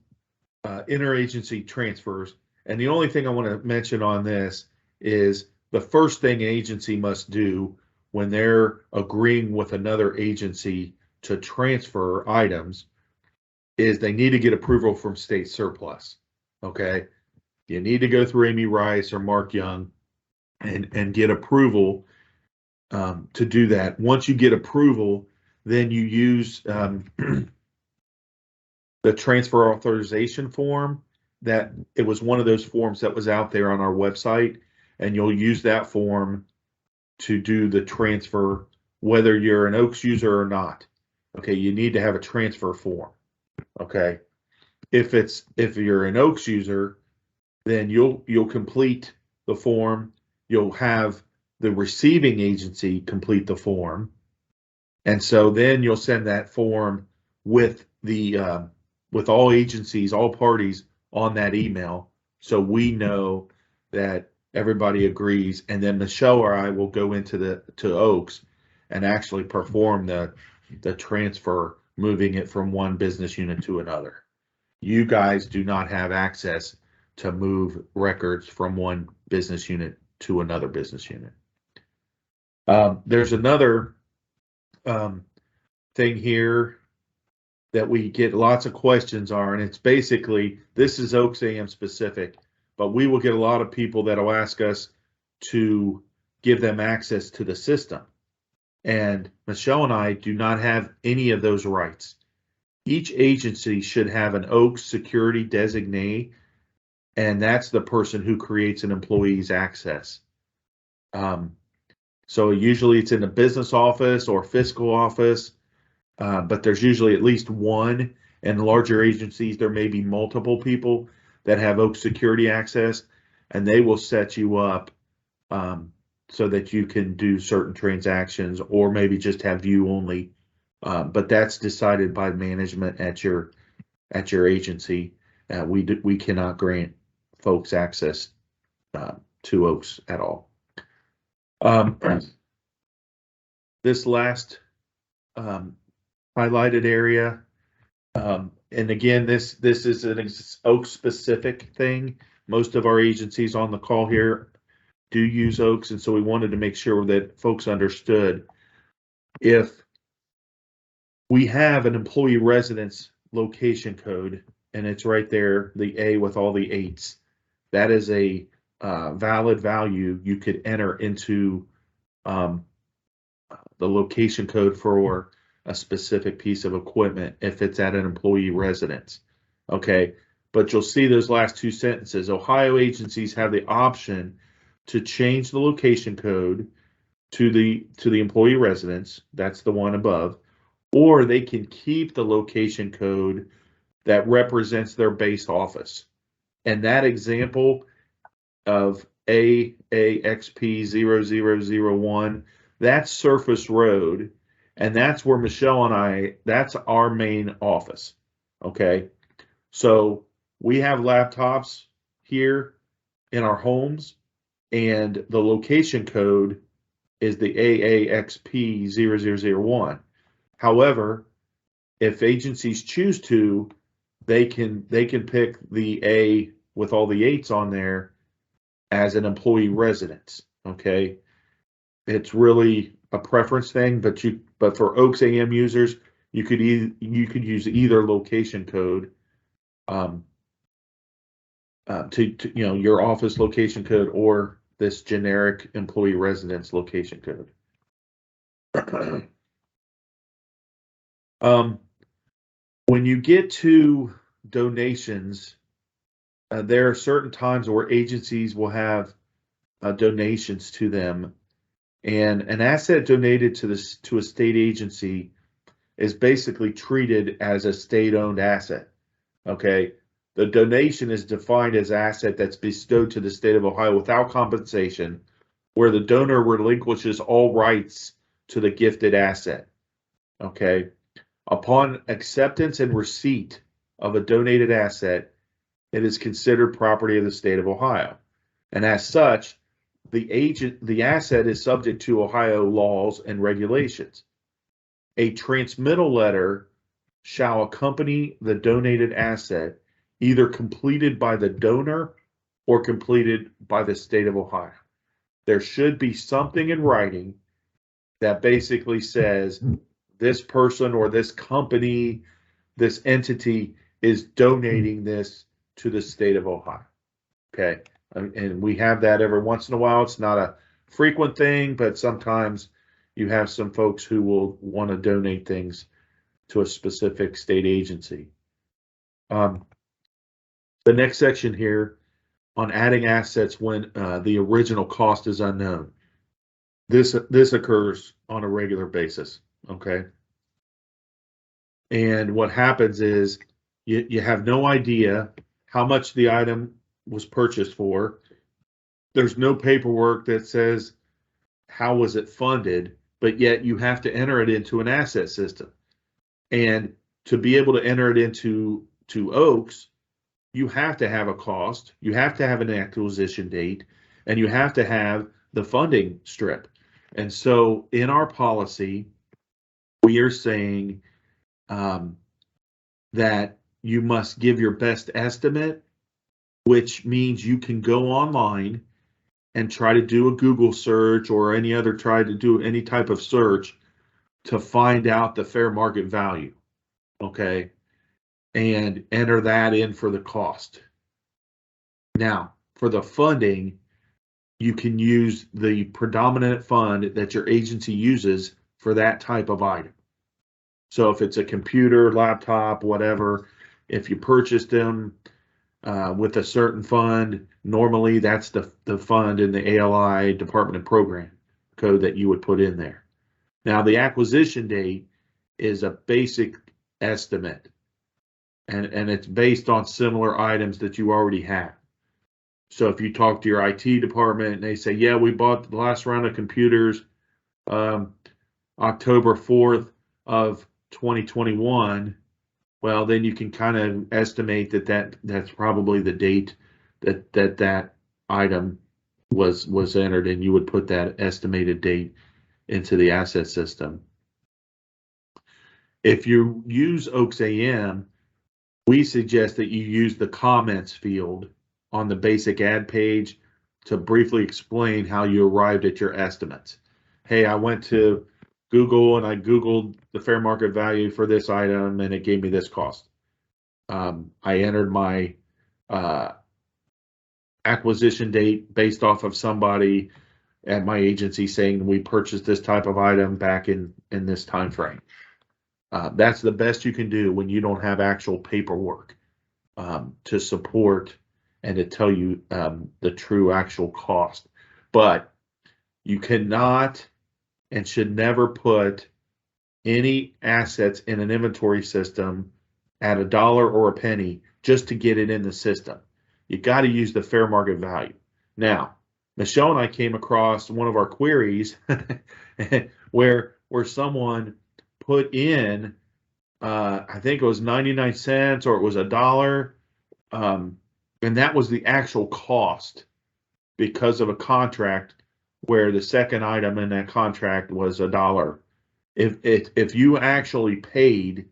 interagency transfers. And the only thing I want to mention on this is the first thing an agency must do when they're agreeing with another agency to transfer items is they need to get approval from state surplus. Okay, you need to go through Amy Rice or Mark Young and get approval to do that. Once you get approval, then you use the transfer authorization form. That it was one of those forms that was out there on our website, and you'll use that form to do the transfer, whether you're an OAKS user or not. Okay, you need to have a transfer form. Okay, if you're an OAKS user, then you'll complete the form. You'll have the receiving agency complete the form, And so then you'll send that form with the with all agencies, all parties on that email, so we know that everybody agrees. And then Michelle or I will go into to Oaks and actually perform the transfer, moving it from one business unit to another. You guys do not have access to move records from one business unit to another business unit. There's another thing here that we get lots of questions on, and it's basically, this is Oaks AM specific, but we will get a lot of people that will ask us to give them access to the system. And Michelle and I do not have any of those rights. Each agency should have an Oaks security designee, and that's the person who creates an employee's access. So usually it's in the business office or fiscal office, but there's usually at least one. In larger agencies, there may be multiple people that have Oaks security access, and they will set you up so that you can do certain transactions, or maybe just have view only. But that's decided by management at your agency. We cannot grant folks access to Oaks at all. This last highlighted area, and again, this is an Oaks specific thing. Most of our agencies on the call here do use Oaks, and so we wanted to make sure that folks understood, if we have an employee residence location code, and it's right there, the A with all the 8s, that is a valid value you could enter into the location code for a specific piece of equipment if it's at an employee residence. Okay, but you'll see those last two sentences. Ohio agencies have the option to change the location code to the employee residence. That's the one above, or they can keep the location code that represents their base office. And that example of AAXP 0001, that's Surface Road, and that's where Michelle and I, that's our main office. Okay, so we have laptops here in our homes, and the location code is the AAXP 0001. However, if agencies choose to, they can pick the A with all the 8s on there as an employee residence. Okay, it's really a preference thing, but for Oaks AM users, you could use either location code to your office location code, or this generic employee residence location code. When you get to donations, there are certain times where agencies will have donations to them, and an asset donated to a state agency is basically treated as a state-owned asset. Okay, the donation is defined as asset that's bestowed to the state of Ohio without compensation, where the donor relinquishes all rights to the gifted asset. Okay, upon acceptance and receipt of a donated asset, it is considered property of the state of Ohio, and as such, the asset is subject to Ohio laws and regulations. A transmittal letter shall accompany the donated asset, either completed by the donor or completed by the state of Ohio. There should be something in writing that basically says this person or this company, this entity is donating this to the state of Ohio. Okay, and we have that every once in a while. It's not a frequent thing, but sometimes you have some folks who will want to donate things to a specific state agency. The next section here on adding assets when the original cost is unknown. This occurs on a regular basis. Okay, and what happens is you have no idea how much the item was purchased for. There's no paperwork that says how was it funded, but yet you have to enter it into an asset system. And to be able to enter it into Oaks, you have to have a cost, you have to have an acquisition date, and you have to have the funding strip. And so in our policy, we are saying that you must give your best estimate, which means you can go online and try to do a Google search or try to do any type of search to find out the fair market value, okay, and enter that in for the cost. Now, for the funding, you can use the predominant fund that your agency uses for that type of item. So if it's a computer, laptop, whatever, if you purchased them with a certain fund, normally that's the fund in the ALI Department of Program code that you would put in there. Now, the acquisition date is a basic estimate, and it's based on similar items that you already have. So if you talk to your IT department and they say, yeah, we bought the last round of computers October 4th of 2021, well, then you can kind of estimate that's probably the date that item was entered, and you would put that estimated date into the asset system. If you use Oaks AM, we suggest that you use the comments field on the basic ad page to briefly explain how you arrived at your estimates. Hey, I went to Google and I Googled the fair market value for this item and it gave me this cost. I entered my acquisition date based off of somebody at my agency saying we purchased this type of item back in this time frame. That's the best you can do when you don't have actual paperwork to support and to tell you the true actual cost. But you cannot and should never put any assets in an inventory system at $1 or a penny just to get it in the system. You got to use the fair market value. Now, Michelle and I came across one of our queries where someone put in, I think it was 99 cents or it was $1, and that was the actual cost because of a contract where the second item in that contract was $1. If you actually paid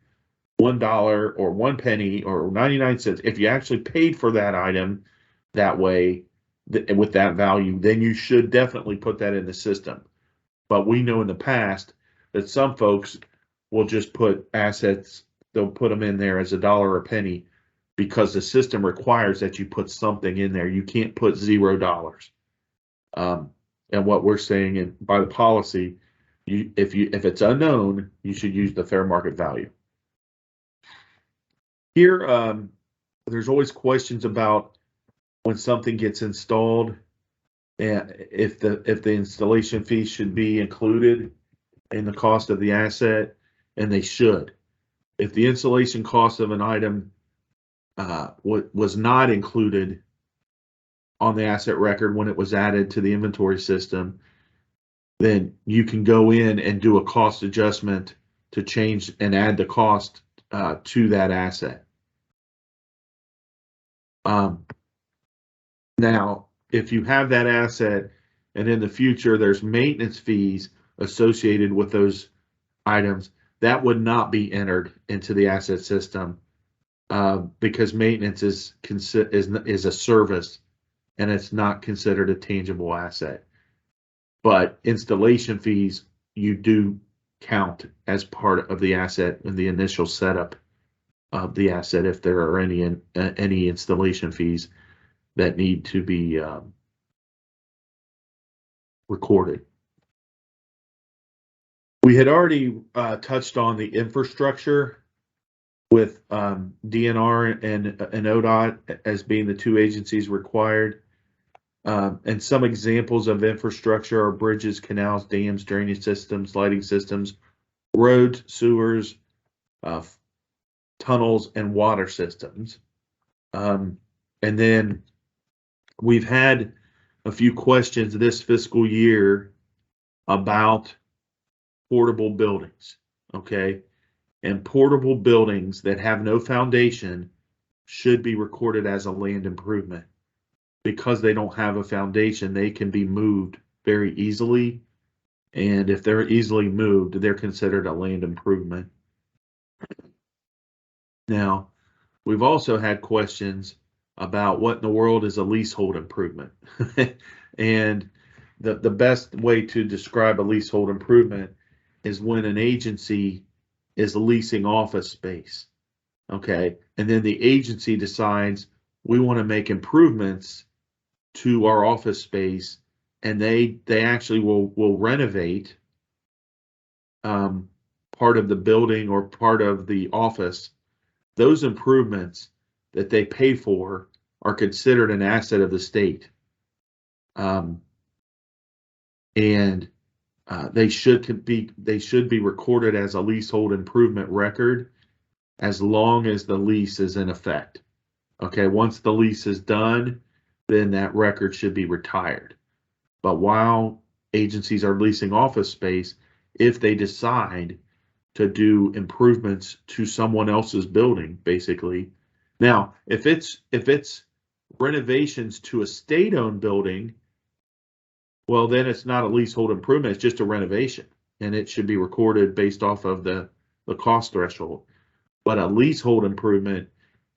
$1 or 1 penny or 99 cents, if you actually paid for that item that way with that value, then you should definitely put that in the system. But we know in the past that some folks will just put assets, they'll put them in there as $1 or a penny because the system requires that you put something in there. You can't put $0. And what we're saying by the policy, if it's unknown, you should use the fair market value. Here, there's always questions about when something gets installed, and if the installation fee should be included in the cost of the asset, and they should. If the installation cost of an item was not included on the asset record when it was added to the inventory system, then you can go in and do a cost adjustment to change and add the cost to that asset. Now, if you have that asset and in the future there's maintenance fees associated with those items, that would not be entered into the asset system because maintenance is a service and it's not considered a tangible asset. But installation fees, you do count as part of the asset in the initial setup of the asset if there are any installation fees that need to be recorded. We had already touched on the infrastructure with DNR and ODOT as being the two agencies required. And some examples of infrastructure are bridges, canals, dams, drainage systems, lighting systems, roads, sewers, tunnels, and water systems. And then we've had a few questions this fiscal year about portable buildings, okay? And portable buildings that have no foundation should be recorded as a land improvement. Because they don't have a foundation, they can be moved very easily. And if they're easily moved, they're considered a land improvement. Now, we've also had questions about what in the world is a leasehold improvement. And the best way to describe a leasehold improvement is when an agency is leasing office space. Okay, and then the agency decides we want to make improvements to our office space, and they actually will renovate part of the building or part of the office. Those improvements that they pay for are considered an asset of the state, and they should be recorded as a leasehold improvement record as long as the lease is in effect. Okay, once the lease is done, then that record should be retired. But while agencies are leasing office space, if they decide to do improvements to someone else's building, basically. Now, if it's renovations to a state-owned building, well, then it's not a leasehold improvement, it's just a renovation, and it should be recorded based off of the cost threshold. But a leasehold improvement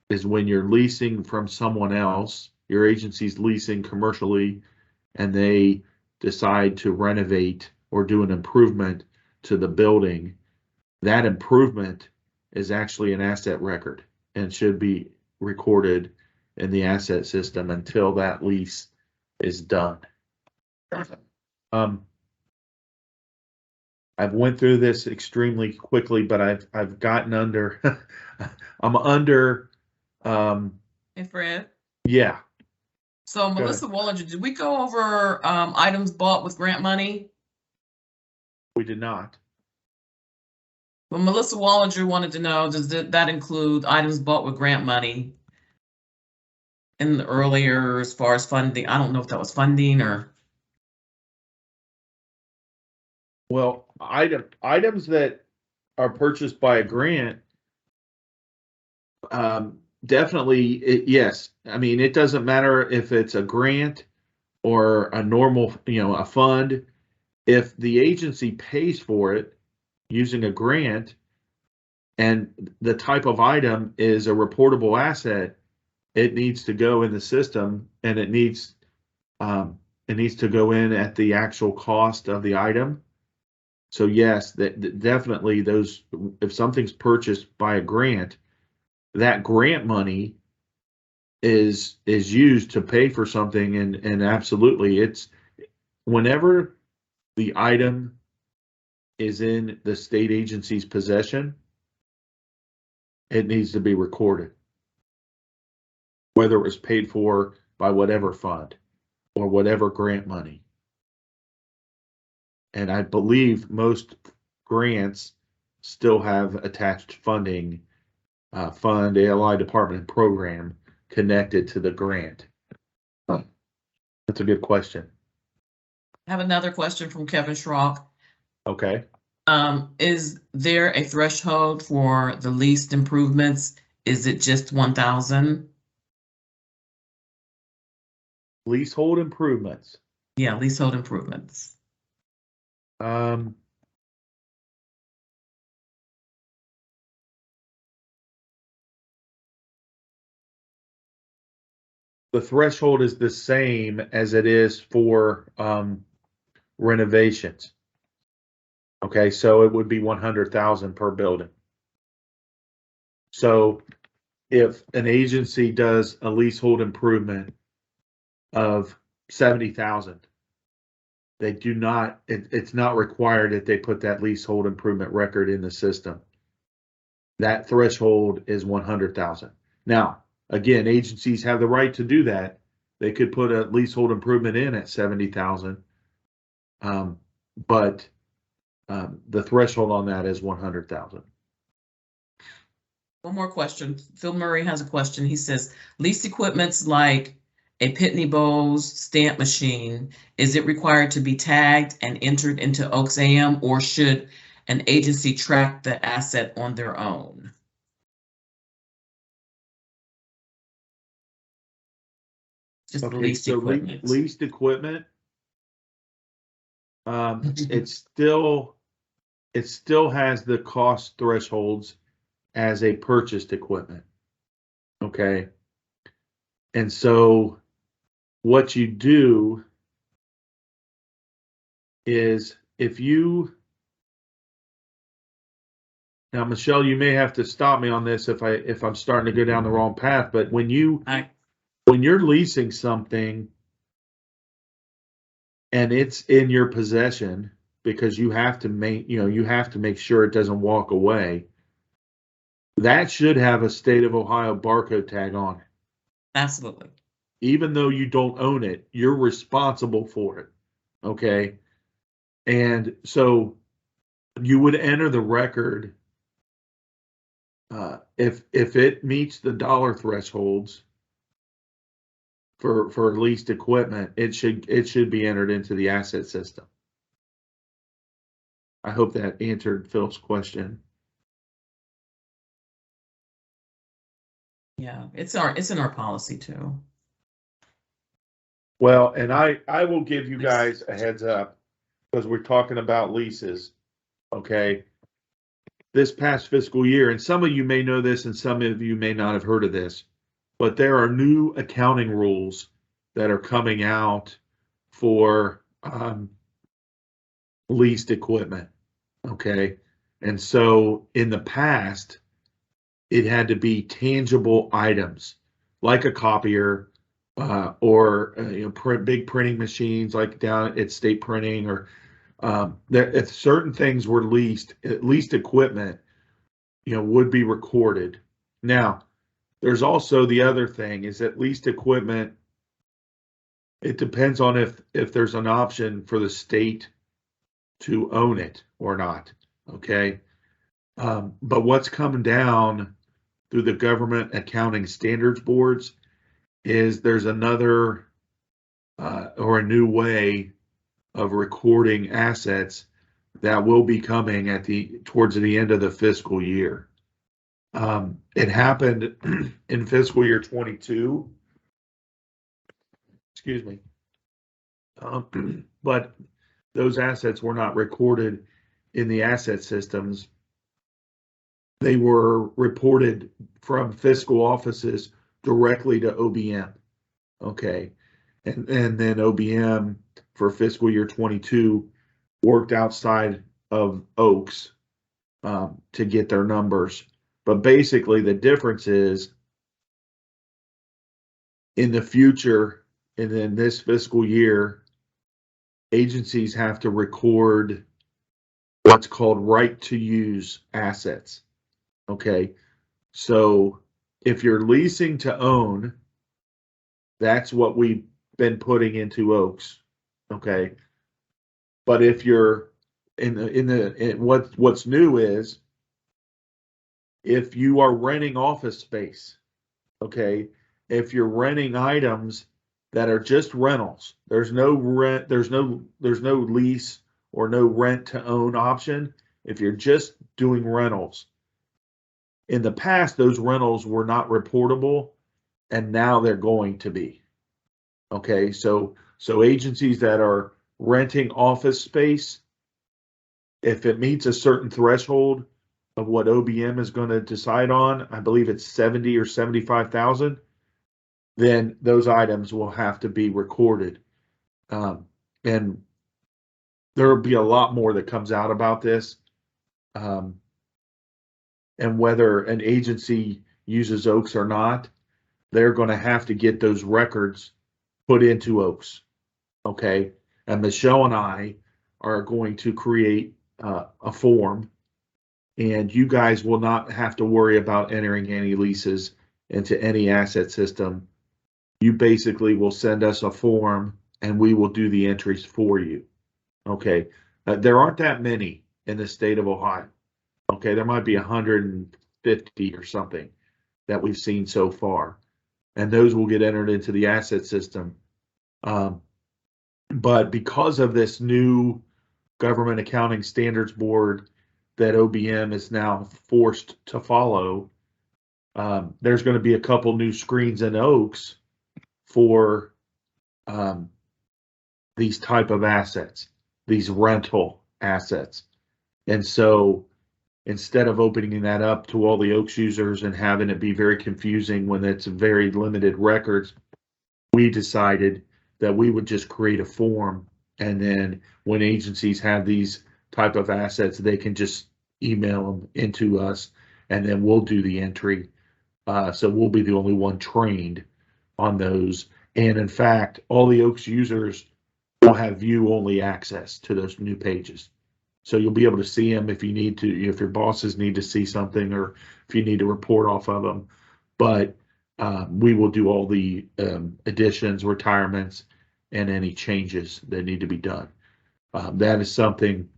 is when you're leasing from someone else, your agency's leasing commercially, and they decide to renovate or do an improvement to the building. That improvement is actually an asset record and should be recorded in the asset system until that lease is done. I've went through this extremely quickly, but I've gotten under. I'm under. Hey, Fred. Yeah. So Melissa Wallinger, did we go over items bought with grant money? We did not. Well, Melissa Wallinger wanted to know, does that include items bought with grant money? In the earlier, as far as funding, I don't know if that was funding or. Well, items that are purchased by a grant, definitely, yes. I mean, it doesn't matter if it's a grant or a normal, a fund. If the agency pays for it using a grant and the type of item is a reportable asset, it needs to go in the system, and it needs to go in at the actual cost of the item. So yes, that definitely those, if something's purchased by a grant, that grant money is used to pay for something, and absolutely, it's whenever the item is in the state agency's possession, it needs to be recorded, whether it was paid for by whatever fund or whatever grant money. And I believe most grants still have attached funding, fund, ALI department, and program connected to the grant. That's a good question. I have another question from Kevin Schrock. Okay. Is there a threshold for the leased improvements? Is it just 1,000? Leasehold improvements. Yeah, leasehold improvements. The threshold is the same as it is for renovations. Okay, so it would be 100,000 per building. So if an agency does a leasehold improvement of 70,000, they do not, it's not required that they put that leasehold improvement record in the system. That threshold is 100,000. Now, again, agencies have the right to do that. They could put a leasehold improvement in at 70,000, but the threshold on that is 100,000. One more question. Phil Murray has a question. He says, leased equipment's like a Pitney Bowes stamp machine. Is it required to be tagged and entered into OAKS AM, or should an agency track the asset on their own. Just Okay, leased so equipment. leased equipment. It still has the cost thresholds as a purchased equipment. Okay. And so what you do is if you, now Michelle, you may have to stop me on this if I'm starting to go down the wrong path, but when you're leasing something and it's in your possession, because you have to make sure it doesn't walk away, that should have a state of Ohio barcode tag on it. Absolutely. Even though you don't own it, you're responsible for it. Okay. And so you would enter the record if it meets the dollar thresholds for leased equipment, it should be entered into the asset system. I hope that answered Phil's question. Yeah, it's in our policy too. Well, and I will give you guys a heads up because we're talking about leases. Okay. This past fiscal year, and some of you may know this and some of you may not have heard of this, but there are new accounting rules that are coming out for leased equipment. Okay. And so in the past, it had to be tangible items like a copier or big printing machines like down at State Printing, or if certain things were leased, at least equipment, would be recorded. Now, there's also the other thing is at least equipment. It depends on if there's an option for the state to own it or not. Okay. But what's coming down through the government accounting standards boards is there's another or a new way of recording assets that will be coming towards the end of the fiscal year. It happened in fiscal year 22. Excuse me. But those assets were not recorded in the asset systems. They were reported from fiscal offices directly to OBM. Okay. And then OBM for fiscal year 22 worked outside of Oaks to get their numbers. But basically the difference is in the future and in this fiscal year, agencies have to record what's called right to use assets. Okay. So if you're leasing to own, that's what we've been putting into Oaks. Okay. But if you're what's new is if you are renting office space, okay, if you're renting items that are just rentals, there's no rent, there's no lease or no rent to own option. If you're just doing rentals, in the past, those rentals were not reportable, and now they're going to be. Okay, so agencies that are renting office space, if it meets a certain threshold of what OBM is going to decide on, I believe it's 70 or 75,000, then those items will have to be recorded. And there will be a lot more that comes out about this. And whether an agency uses Oaks or not, they're going to have to get those records put into Oaks. Okay. And Michelle and I are going to create a form, and you guys will not have to worry about entering any leases into any asset system. You basically will send us a form and we will do the entries for you. Okay. There aren't that many in the state of Ohio. Okay. There might be 150 or something that we've seen so far, and those will get entered into the asset system. But because of this new government accounting standards board that OBM is now forced to follow. There's going to be a couple new screens in Oaks for these type of assets, these rental assets. And so instead of opening that up to all the Oaks users and having it be very confusing when it's very limited records, we decided that we would just create a form, and then when agencies have these type of assets, they can just email them into us, and then we'll do the entry. So we'll be the only one trained on those. And in fact, all the Oaks users will have view-only access to those new pages. So you'll be able to see them if you need to, if your bosses need to see something, or if you need to report off of them. But we will do all the additions, retirements, and any changes that need to be done. That is something.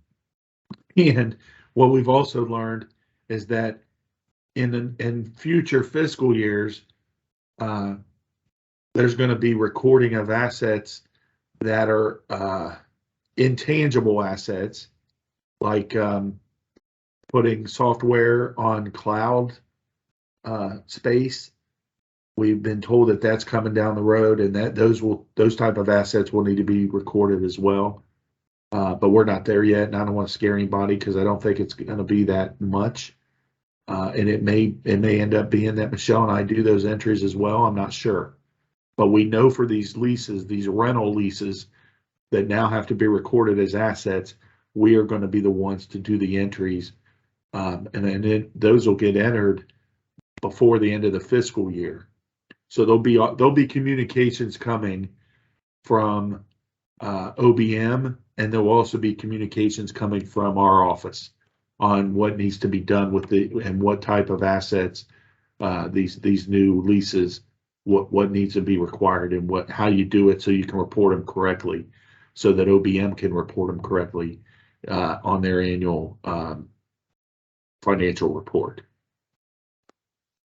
And what we've also learned is that in future fiscal years, there's going to be recording of assets that are intangible assets, like putting software on cloud space. We've been told that that's coming down the road, and that those type of assets will need to be recorded as well. But we're not there yet, and I don't want to scare anybody because I don't think it's going to be that much. And it may end up being that Michelle and I do those entries as well. I'm not sure, but we know for these leases, these rental leases that now have to be recorded as assets, we are going to be the ones to do the entries, and then those will get entered before the end of the fiscal year. So there'll be communications coming from OBM, and there will also be communications coming from our office on what needs to be done with and what type of assets these new leases, what needs to be required, and how you do it so you can report them correctly, so that OBM can report them correctly on their annual financial report.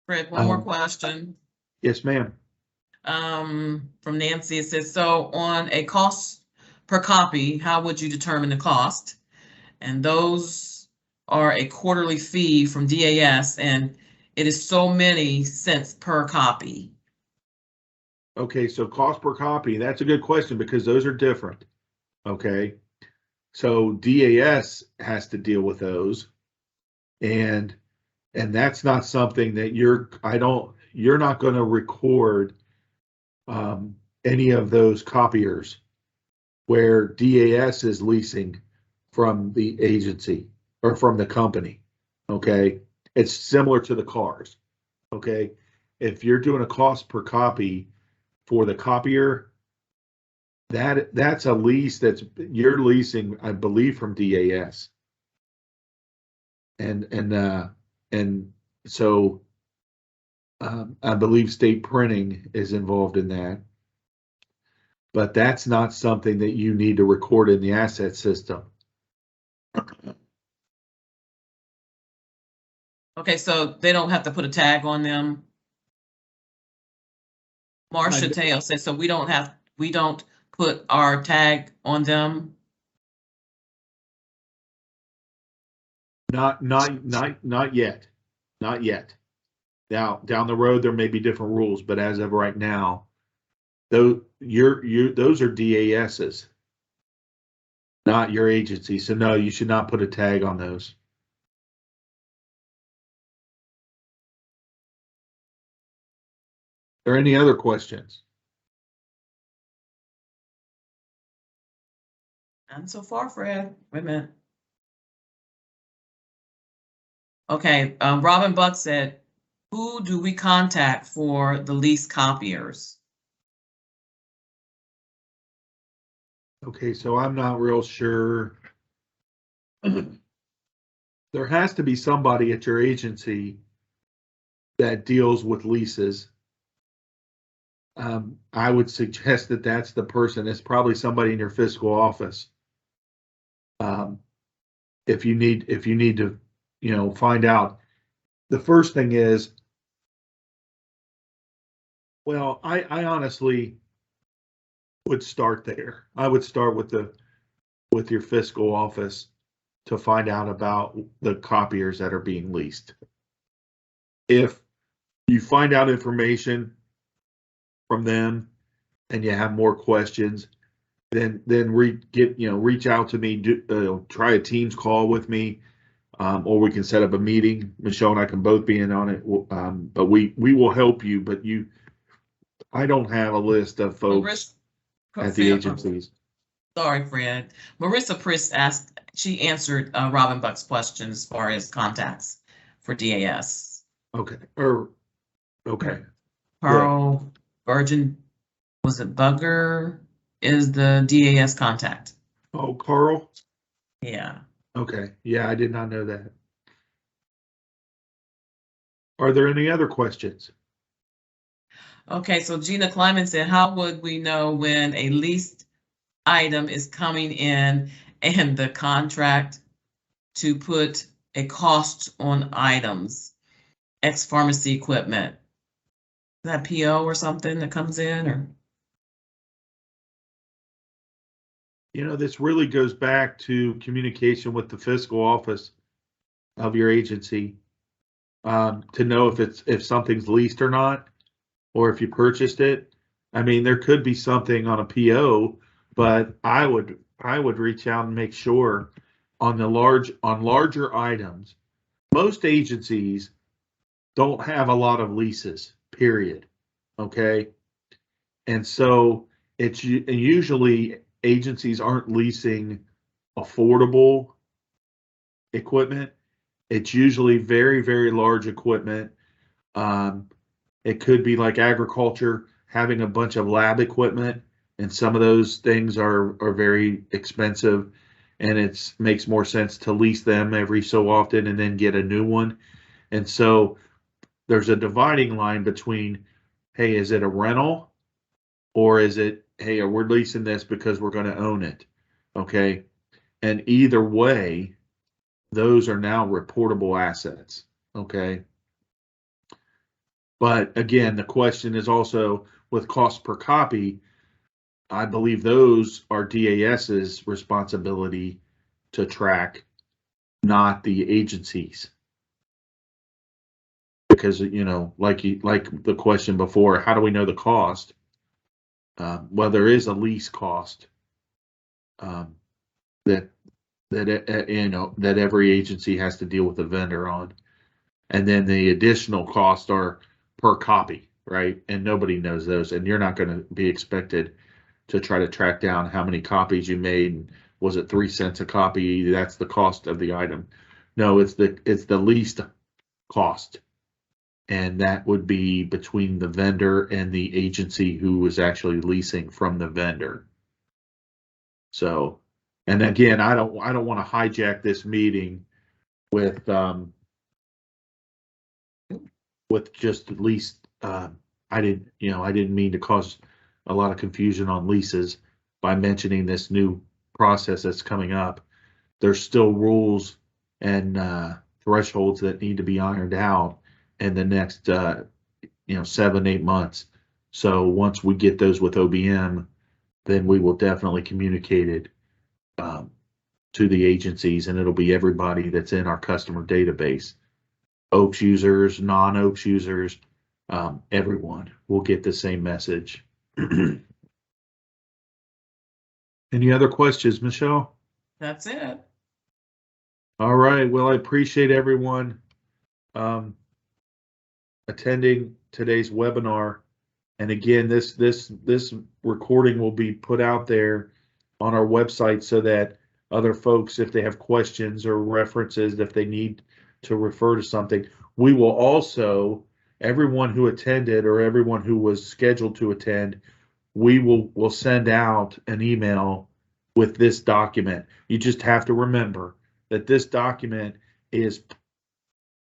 Fred, one more question. Yes, ma'am. From Nancy, it says, so on a cost per copy, how would you determine the cost? And those are a quarterly fee from DAS, and it is so many cents per copy. Okay, so cost per copy, that's a good question because those are different. Okay, so DAS has to deal with those, and that's not something that you're not going to record any of those copiers where DAS is leasing from the agency or from the company. Okay, it's similar to the cars. Okay, if you're doing a cost per copy for the copier, that's a lease you're leasing, I believe, from DAS. And so I believe State Printing is involved in that, but that's not something that you need to record in the asset system. Okay, so they don't have to put a tag on them. Marcia Tail says, so we don't put our tag on them. Not yet. Not yet. Now, down the road, there may be different rules, but as of right now, those are DASs, not your agency. So no, you should not put a tag on those. Are there any other questions? None so far, Fred. Wait a minute. Okay, Robin Buck said, who do we contact for the lease copiers? Okay, so I'm not real sure. There has to be somebody at your agency that deals with leases. I would suggest that that's the person. It's probably somebody in your fiscal office. If you need to, find out. The first thing is, well, I honestly would start there. I would start with your fiscal office to find out about the copiers that are being leased. If you find out information from them and you have more questions, then reach out to me, try a Teams call with me, or we can set up a meeting. Michelle and I can both be in on it, but we will help you. But I don't have a list of folks at the agencies. Sorry, Fred. Marissa Priss she answered Robin Buck's question as far as contacts for DAS. Okay. Okay. Carl Virgin, was it Bugger, is the DAS contact. Oh, Carl? Yeah. Okay. Yeah, I did not know that. Are there any other questions? Okay, so Gina Kleiman said, how would we know when a leased item is coming in and the contract to put a cost on items, pharmacy equipment? Is that PO or something that comes in, or? This really goes back to communication with the fiscal office of your agency, to know if something's leased or not, or if you purchased it. I mean, there could be something on a PO, but I would reach out and make sure on larger items. Most agencies don't have a lot of leases, period. Okay. And so it's usually agencies aren't leasing affordable equipment. It's usually very, very large equipment. It could be like agriculture, having a bunch of lab equipment, and some of those things are very expensive, and it makes more sense to lease them every so often and then get a new one. And so there's a dividing line between, hey, is it a rental, or is it, hey, we're leasing this because we're going to own it? Okay. And either way, those are now reportable assets. Okay. But again, the question is also with cost per copy. I believe those are DAS's responsibility to track, not the agencies. Because, like the question before, how do we know the cost? Well, there is a lease cost that every agency has to deal with the vendor on, and then the additional costs are per copy, right? And nobody knows those, and you're not going to be expected to try to track down how many copies you made. Was it 3 cents a copy? That's the cost of the item. No, it's the least cost, and that would be between the vendor and the agency who was actually leasing from the vendor. So, and again, I don't want to hijack this meeting with just at least I didn't mean to cause a lot of confusion on leases by mentioning this new process that's coming up. There's still rules and thresholds that need to be ironed out in the next 7-8 months. So once we get those with OBM, then we will definitely communicate it to the agencies, and it'll be everybody that's in our customer database. Oaks users, non-Oaks users, everyone will get the same message. Any other questions, Michelle? That's it. All right. Well, I appreciate everyone attending today's webinar. And again, this recording will be put out there on our website so that other folks, if they have questions or references, if they need to refer to something, we will also, everyone who attended or everyone who was scheduled to attend, we'll send out an email with this document. You just have to remember that this document is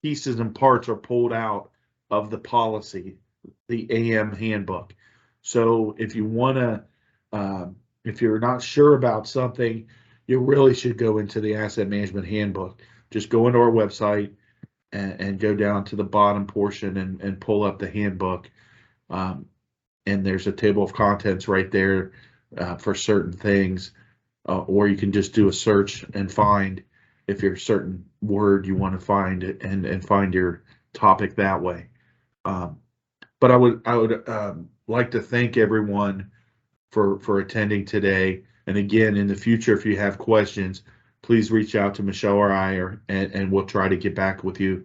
pieces and parts are pulled out of the policy, the AM handbook. So if you want to, if you're not sure about something, you really should go into the asset management handbook. Just go into our website and go down to the bottom portion and pull up the handbook. And there's a table of contents right there for certain things, or you can just do a search and find. if you're a certain word you want to find it and find your topic that way. But I would like to thank everyone for attending today. And again, in the future, if you have questions, please reach out to Michelle or I, and we'll try to get back with you